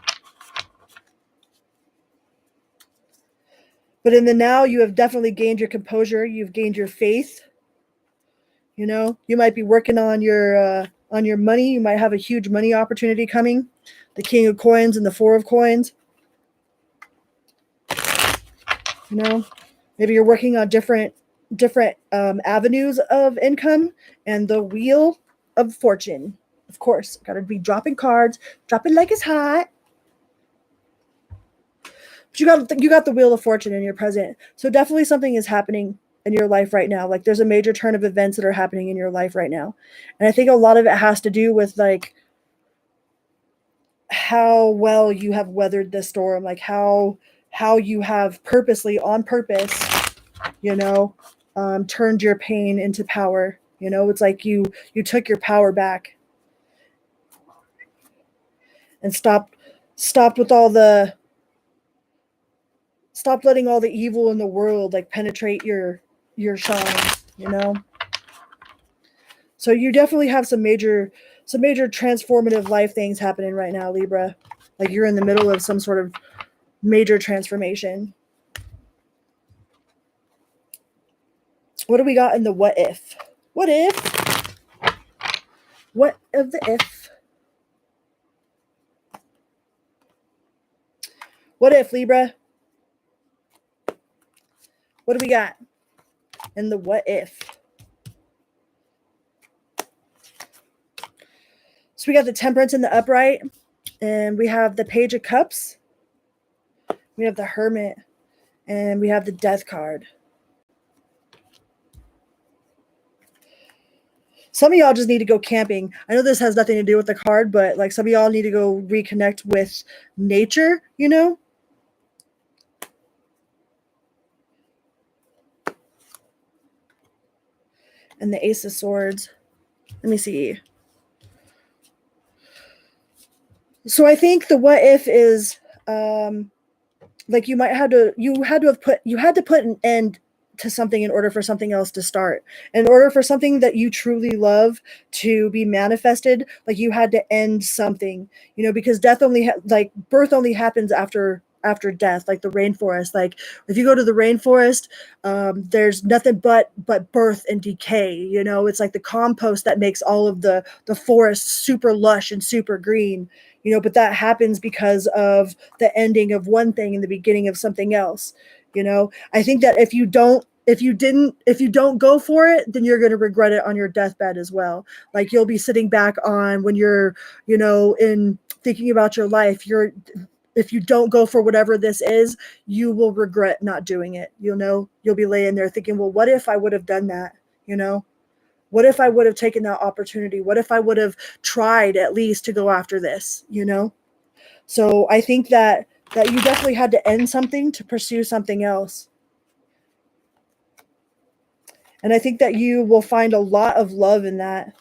But in the now, you have definitely gained your composure. You've gained your faith. You know, you might be working on your money. You might have a huge money opportunity coming. The King of Coins and the Four of Coins. You know, maybe you're working on different avenues of income and the Wheel of Fortune. Of course, got to be dropping cards, dropping like it's hot. But you got the Wheel of Fortune in your present. So definitely something is happening in your life right now. Like there's a major turn of events that are happening in your life right now. And I think a lot of it has to do with like how well you have weathered this storm, like how you have purposely on purpose, you know, turned your pain into power. You know, it's like you took your power back and stopped with all the stopped letting all the evil in the world like penetrate your shine, you know. So you definitely have some major transformative life things happening right now, Libra. Like you're in the middle of some sort of major transformation. What do we got in the what if? What if? What of the if? What if, Libra? What do we got in the what if? So we got the Temperance in the upright, and we have the Page of Cups. We have the Hermit, and we have the Death card. Some of y'all just need to go camping. I know this has nothing to do with the card, but like some of y'all need to go reconnect with nature, you know? And the Ace of Swords. Let me see. So I think the what if is like you had to put an end to something in order for something else to start. In order for something that you truly love to be manifested, like you had to end something, you know, because birth only happens after death, like the rainforest. Like if you go to the rainforest, there's nothing but birth and decay, you know. It's like the compost that makes all of the forest super lush and super green, you know, but that happens because of the ending of one thing and the beginning of something else. You know, I think that if you don't go for it, then you're going to regret it on your deathbed as well. Like you'll be sitting back on when you're, you know, in thinking about your life, if you don't go for whatever this is, you will regret not doing it. You'll be laying there thinking, well, what if I would have done that? You know, what if I would have taken that opportunity? What if I would have tried at least to go after this, you know? So I think that you definitely had to end something to pursue something else. And I think that you will find a lot of love in that,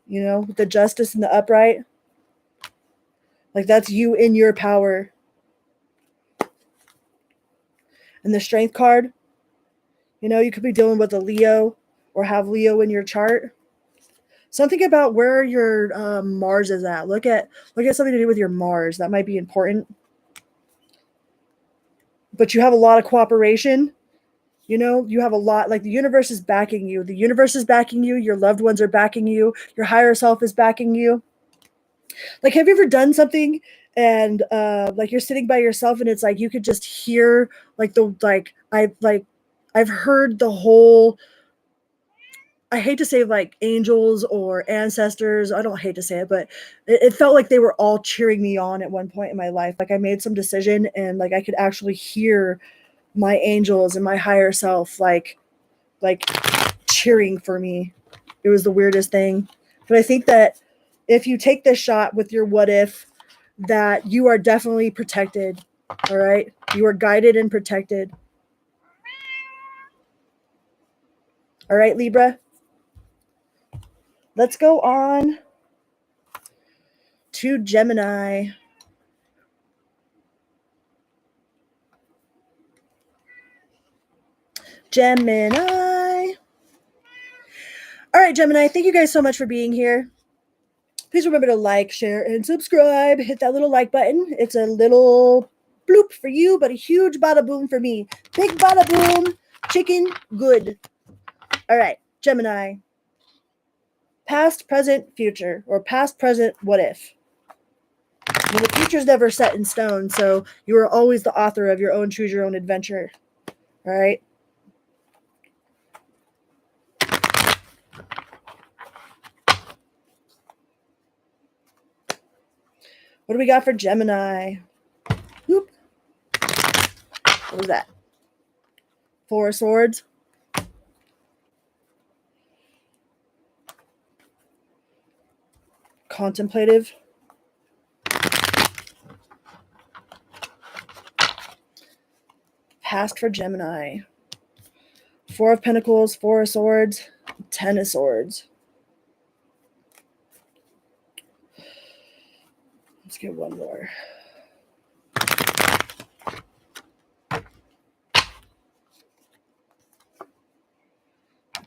you know, the Justice and the upright. Like that's you in your power. And the Strength card, you know, you could be dealing with a Leo or have Leo in your chart. Something about where your Mars is at. Look at something to do with your Mars. That might be important. But you have a lot of cooperation. You know, you have a lot, like the universe is backing you. The universe is backing you. Your loved ones are backing you. Your higher self is backing you. Like, have you ever done something and like you're sitting by yourself and it's like you could just hear I've heard the whole, I hate to say like angels or ancestors. I don't hate to say it, but it felt like they were all cheering me on at one point in my life. Like I made some decision and like I could actually hear my angels and my higher self like cheering for me. It was the weirdest thing. But I think that if you take this shot with your what if, that you are definitely protected. All right? You are guided and protected. All right, Libra? Let's go on to Gemini. Gemini. All right, Gemini, thank you guys so much for being here. Please remember to like, share, and subscribe. Hit that little like button. It's a little bloop for you, but a huge bada boom for me. Big bada boom. Chicken good. All right, Gemini. Past, present, future, or past, present, what if? Well, the future's never set in stone, so you are always the author of your own choose your own adventure. All right? What do we got for Gemini? Whoop. What was that? Four of Swords. Contemplative. Past for Gemini. Four of Pentacles, Four of Swords, Ten of Swords. Let's get one more.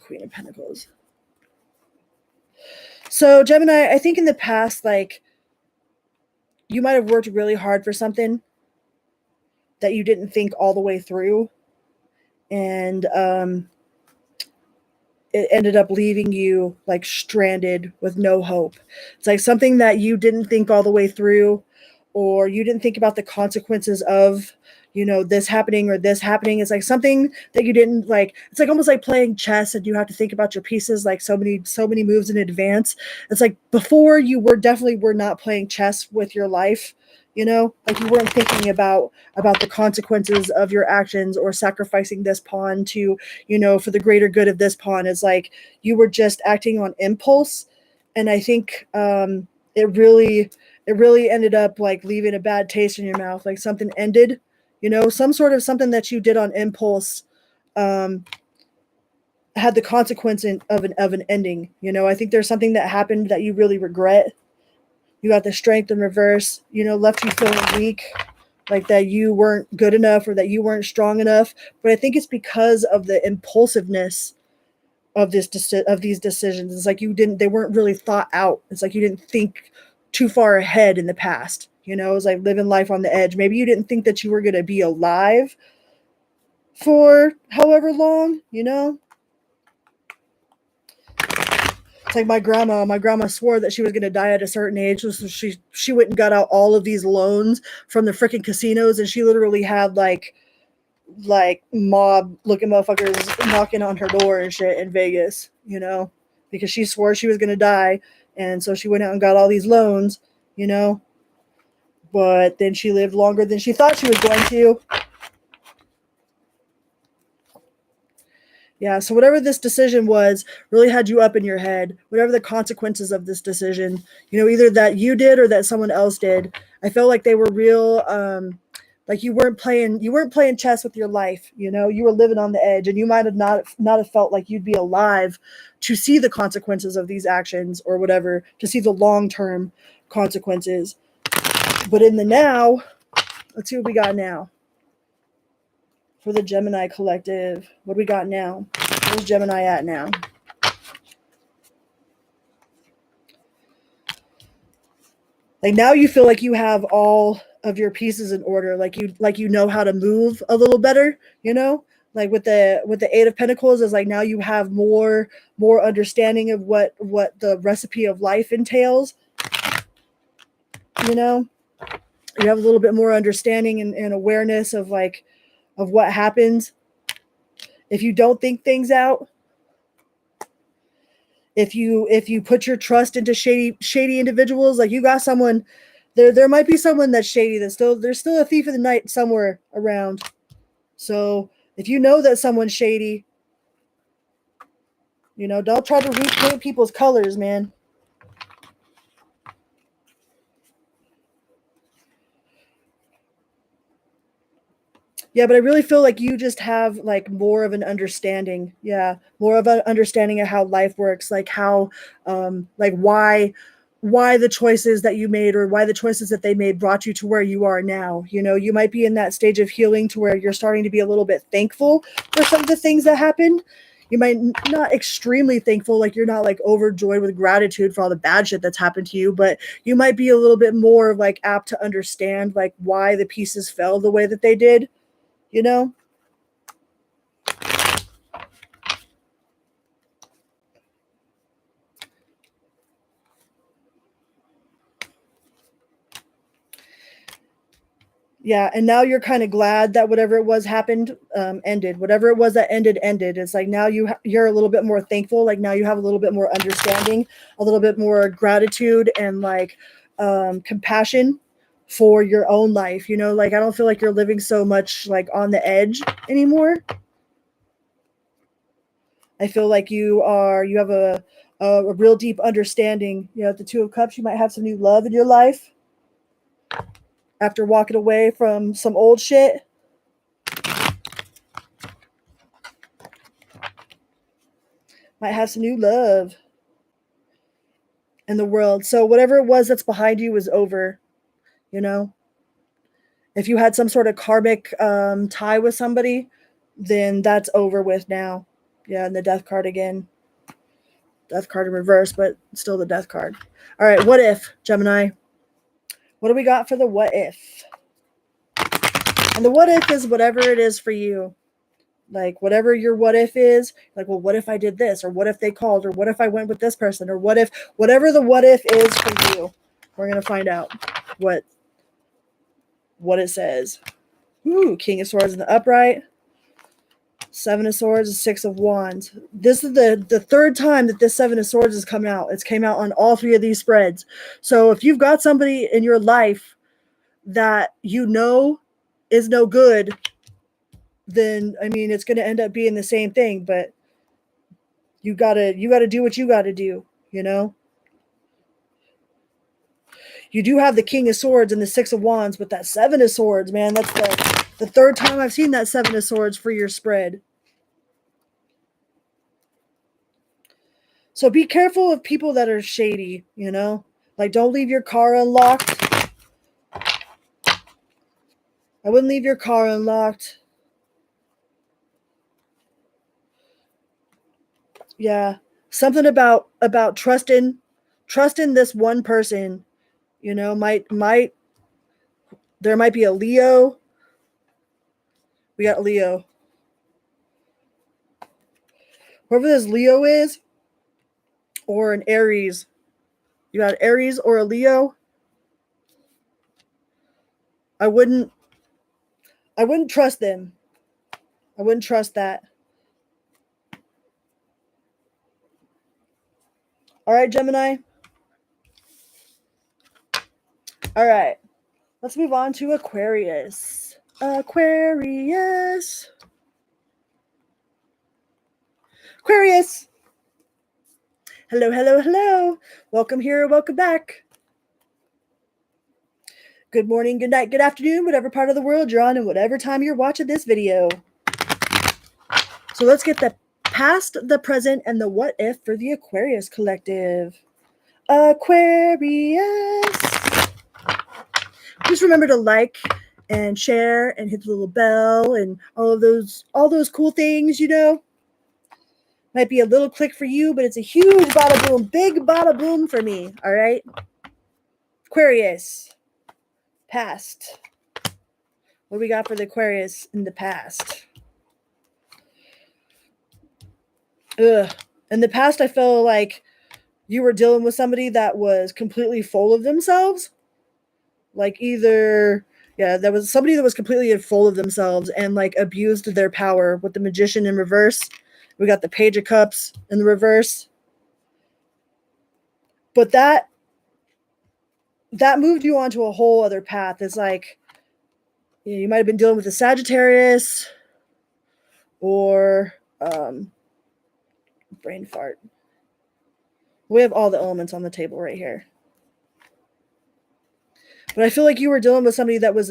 Queen of Pentacles. So Gemini, I think in the past, like, you might have worked really hard for something that you didn't think all the way through. And it ended up leaving you like stranded with no hope. It's like something that you didn't think all the way through, or you didn't think about the consequences of, you know, this happening or this happening. It's like something that you didn't like. It's like almost like playing chess, and you have to think about your pieces like so many moves in advance. It's like before you were not playing chess with your life. You know, like you weren't thinking about the consequences of your actions or sacrificing this pawn to, you know, for the greater good of this pawn. It's like you were just acting on impulse. And I think it really ended up like leaving a bad taste in your mouth. Like something ended, you know, something that you did on impulse had the consequence of an ending. You know, I think there's something that happened that you really regret. You got the Strength in reverse, you know, left you feeling weak, like that you weren't good enough or that you weren't strong enough. But I think it's because of the impulsiveness of these decisions. It's like they weren't really thought out. It's like you didn't think too far ahead in the past. You know, it was like living life on the edge. Maybe you didn't think that you were going to be alive for however long, you know? It's like my grandma swore that she was going to die at a certain age. So she went and got out all of these loans from the freaking casinos. And she literally had like mob looking motherfuckers knocking on her door and shit in Vegas, you know, because she swore she was going to die. And so she went out and got all these loans, you know, but then she lived longer than she thought she was going to. Yeah, so whatever this decision was really had you up in your head. Whatever the consequences of this decision, you know, either that you did or that someone else did. I felt like they were real, like you weren't playing chess with your life. You know, you were living on the edge, and you might have not have felt like you'd be alive to see the consequences of these actions or whatever, to see the long-term consequences. But in the now, let's see what we got now. For the Gemini collective, what do we got now? Where's Gemini at now? Like now you feel like you have all of your pieces in order, like you know how to move a little better, you know? Like with the Eight of Pentacles is like now you have more understanding of what the recipe of life entails. You know? You have a little bit more understanding and awareness of like of what happens if you don't think things out. If you put your trust into shady individuals, like you got someone there might be someone that's shady, there's still a thief in the night somewhere around. So if you know that someone's shady, you know, don't try to repaint people's colors, man. Yeah, but I really feel like you just have like more of an understanding. Yeah, more of an understanding of how life works, like how, like why the choices that you made or why the choices that they made brought you to where you are now. You know, you might be in that stage of healing to where you're starting to be a little bit thankful for some of the things that happened. You might not extremely thankful, like you're not like overjoyed with gratitude for all the bad shit that's happened to you, but you might be a little bit more like apt to understand like why the pieces fell the way that they did. You know? Yeah, and now you're kind of glad that whatever it was happened ended. Whatever it was that ended. It's like now you're a little bit more thankful. Like now you have a little bit more understanding, a little bit more gratitude and like compassion for your own life. You know, like I don't feel like you're living so much like on the edge anymore. I feel like you have a real deep understanding. You know, at the Two of Cups, you might have some new love in your life after walking away from some old shit. Might have some new love in the world. So whatever it was that's behind you is over, you know? If you had some sort of karmic tie with somebody, then that's over with now. Yeah, and the death card again. Death card in reverse, but still the death card. All right, what if, Gemini? What do we got for the what if? And the what if is whatever it is for you. Like whatever your what if is, like, well, what if I did this? Or what if they called? Or what if I went with this person? Or what if, whatever the what if is for you. We're going to find out what it says. Ooh, King of Swords in the upright. Seven of Swords and Six of Wands. This is the third time that this Seven of Swords has come out. It's came out on all three of these spreads. So if you've got somebody in your life that you know is no good, then I mean it's going to end up being the same thing. But you gotta do what you gotta do. You know. You do have the King of Swords and the Six of Wands, but that Seven of Swords, man, that's the third time I've seen that Seven of Swords for your spread. So be careful of people that are shady, you know? Like, don't leave your car unlocked. I wouldn't leave your car unlocked. Yeah. Something about trusting this one person, you know, there might be a Leo. We got Leo. Whoever this Leo is, or an Aries. You got Aries or a Leo. I wouldn't trust them. I wouldn't trust that. All right, Gemini. All right. Let's move on to Aquarius. Aquarius. Hello, hello, hello. Welcome here, welcome back. Good morning, good night, good afternoon, whatever part of the world you're on and whatever time you're watching this video. So let's get the past, the present, and the what if for the Aquarius collective. Aquarius. Just remember to like and share and hit the little bell and all those cool things, you know. Might be a little click for you, but it's a huge bada boom, big bada boom for me. All right. Aquarius. Past. What do we got for the Aquarius in the past? Ugh. In the past, I feel like you were dealing with somebody that was completely full of themselves. Like either, yeah, there was somebody that was completely full of themselves and like abused their power with the Magician in reverse. We got the Page of Cups in the reverse. But that moved you onto a whole other path. It's like, you know, you might have been dealing with a Sagittarius or brain fart. We have all the elements on the table right here. But I feel like you were dealing with somebody that was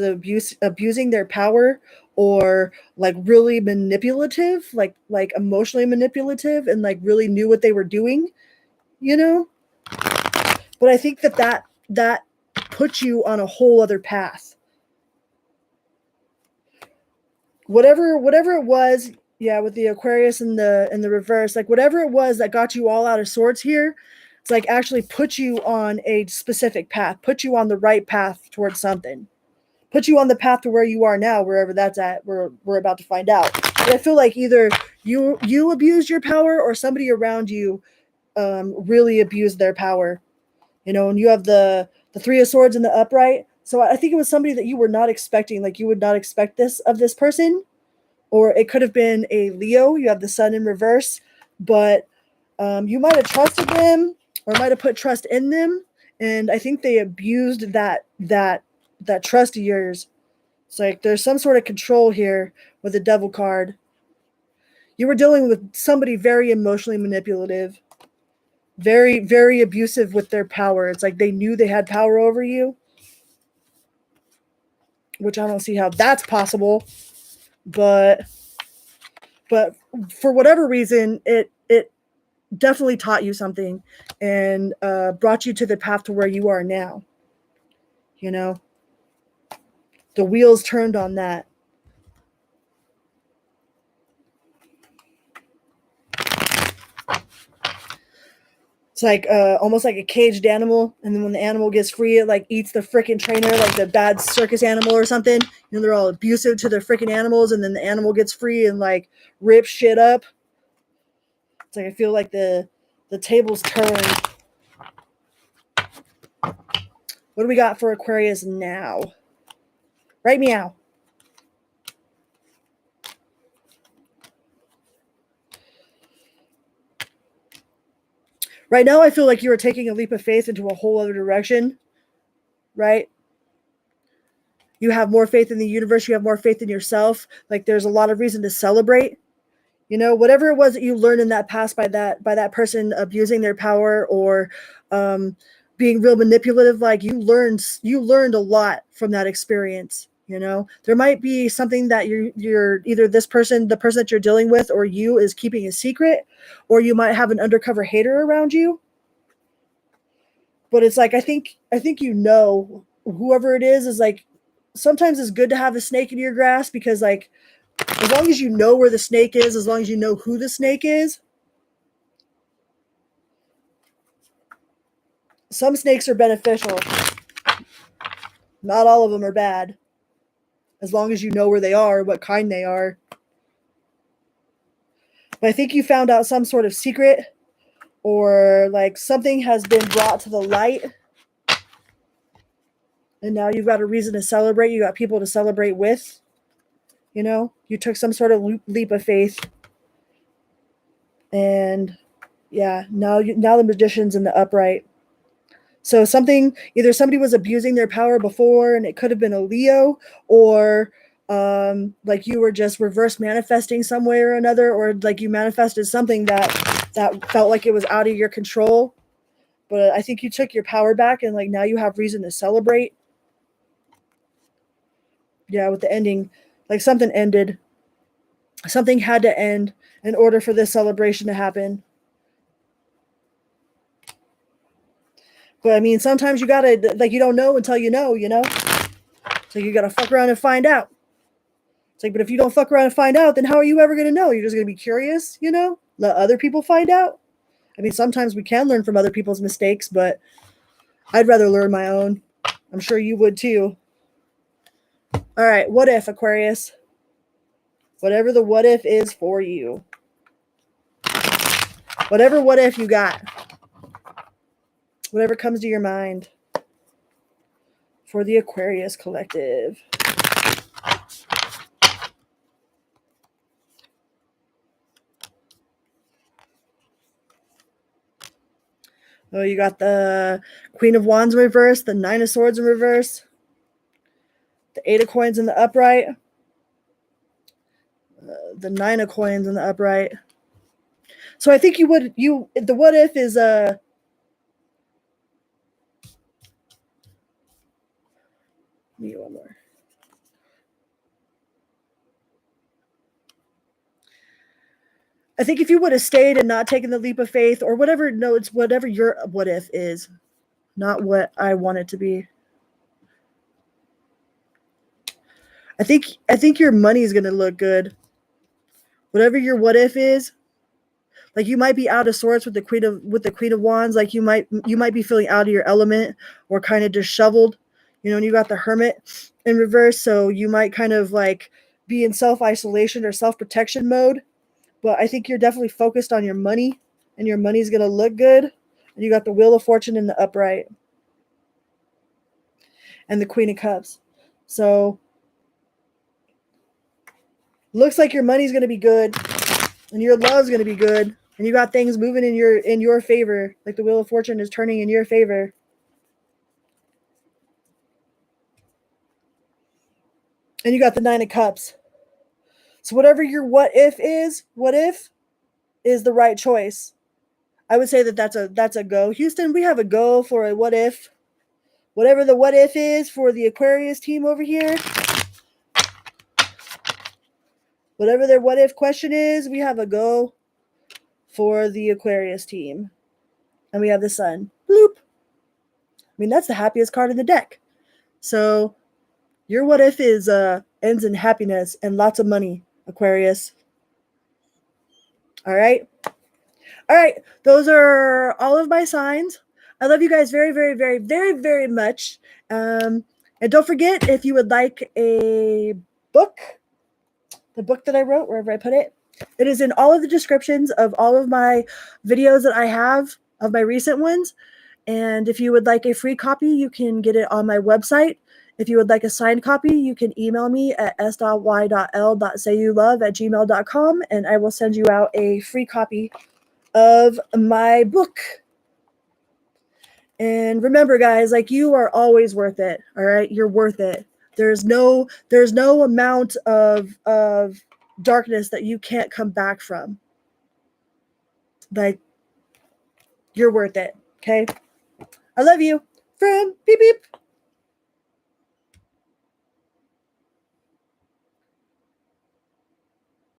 abusing their power or like really manipulative, like emotionally manipulative and like really knew what they were doing, you know? But I think that put you on a whole other path. Whatever it was, yeah, with the Aquarius in the reverse, like whatever it was that got you all out of sorts here, it's like actually put you on a specific path, put you on the right path towards something, put you on the path to where you are now, wherever that's at. We're about to find out. But I feel like either you abused your power or somebody around you really abused their power, you know. And you have the Three of Swords in the upright. So I think it was somebody that you were not expecting. Like you would not expect this of this person, or it could have been a Leo. You have the Sun in reverse, but you might have trusted them or might have put trust in them, and I think they abused that that trust of yours. It's like there's some sort of control here with the devil card. You were dealing with somebody very emotionally manipulative, very, very abusive with their power. It's like they knew they had power over you, which I don't see how that's possible. But for whatever reason, it definitely taught you something and brought you to the path to where you are now. You know, the wheels turned on that. It's like almost like a caged animal, and then when the animal gets free, it like eats the freaking trainer, like the bad circus animal or something. You know, they're all abusive to their freaking animals, and then the animal gets free and like rips shit up. It's like I feel like the tables turned. What do we got for Aquarius now? Right, meow. Right now, I feel like you are taking a leap of faith into a whole other direction, right? You have more faith in the universe. You have more faith in yourself. Like there's a lot of reason to celebrate. You know, whatever it was that you learned in that past by that person abusing their power or being real manipulative, like you learned a lot from that experience. You know, there might be something that you're either the person that you're dealing with or you is keeping a secret, or you might have an undercover hater around you. But it's like I think you know, whoever it is like sometimes it's good to have a snake in your grass, because like as long as you know where the snake is, as long as you know who the snake is, some snakes are beneficial. Not all of them are bad. As long as you know where they are, what kind they are. But I think you found out some sort of secret, or like something has been brought to the light, and now you've got a reason to celebrate. You got people to celebrate with. You know, you took some sort of leap of faith, and yeah, now the magician's in the upright. So either somebody was abusing their power before, and it could have been a Leo, or like you were just reverse manifesting some way or another, or like you manifested something that felt like it was out of your control. But I think you took your power back, and like now you have reason to celebrate. Yeah, with the ending, like something ended. Something had to end in order for this celebration to happen. But I mean, sometimes you gotta, like, you don't know until you know, So you gotta fuck around and find out. It's like, but if you don't fuck around and find out, then how are you ever gonna know? You're just gonna be curious, Let other people find out. I mean, sometimes we can learn from other people's mistakes, but I'd rather learn my own. I'm sure you would too. All right, what if, Aquarius? Whatever the what if is for you. Whatever what if you got. Whatever comes to your mind for the Aquarius collective. Oh, you got the Queen of Wands in reverse, the Nine of Swords in reverse, the Eight of Coins in the upright, the Nine of Coins in the upright. So I think the what if is me one more. I think if you would have stayed and not taken the leap of faith or whatever, no, it's whatever your what if is, not what I want it to be. I think your money is going to look good. Whatever your what if is, like you might be out of sorts with the Queen of Wands, like you might be feeling out of your element or kind of disheveled, and you got the Hermit in reverse, so you might kind of like be in self-isolation or self-protection mode. But I think you're definitely focused on your money, and your money's going to look good. And you got the Wheel of Fortune in the upright and the Queen of Cups. So looks like your money's going to be good and your love's going to be good. And you got things moving in your favor. Like the Wheel of Fortune is turning in your favor. And you got the 9 of Cups. So whatever your what if is the right choice. I would say that that's a go. Houston, we have a go for a what if. Whatever the what if is for the Aquarius team over here. Whatever their what if question is, we have a go for the Aquarius team. And we have the Sun. Bloop. I mean, that's the happiest card in the deck. So your what if is ends in happiness and lots of money, Aquarius. All right. All right. Those are all of my signs. I love you guys very, very, very, very, very much. And don't forget, if you would like a book, the book that I wrote, wherever I put it, it is in all of the descriptions of all of my videos that I have, of my recent ones. And if you would like a free copy, you can get it on my website. If you would like a signed copy, you can email me at s.y.l.sayyoulove@gmail.com, and I will send you out a free copy of my book. And remember, guys, like, you are always worth it. All right, you're worth it. There's no amount of darkness that you can't come back from. Like, you're worth it. Okay, I love you from beep beep.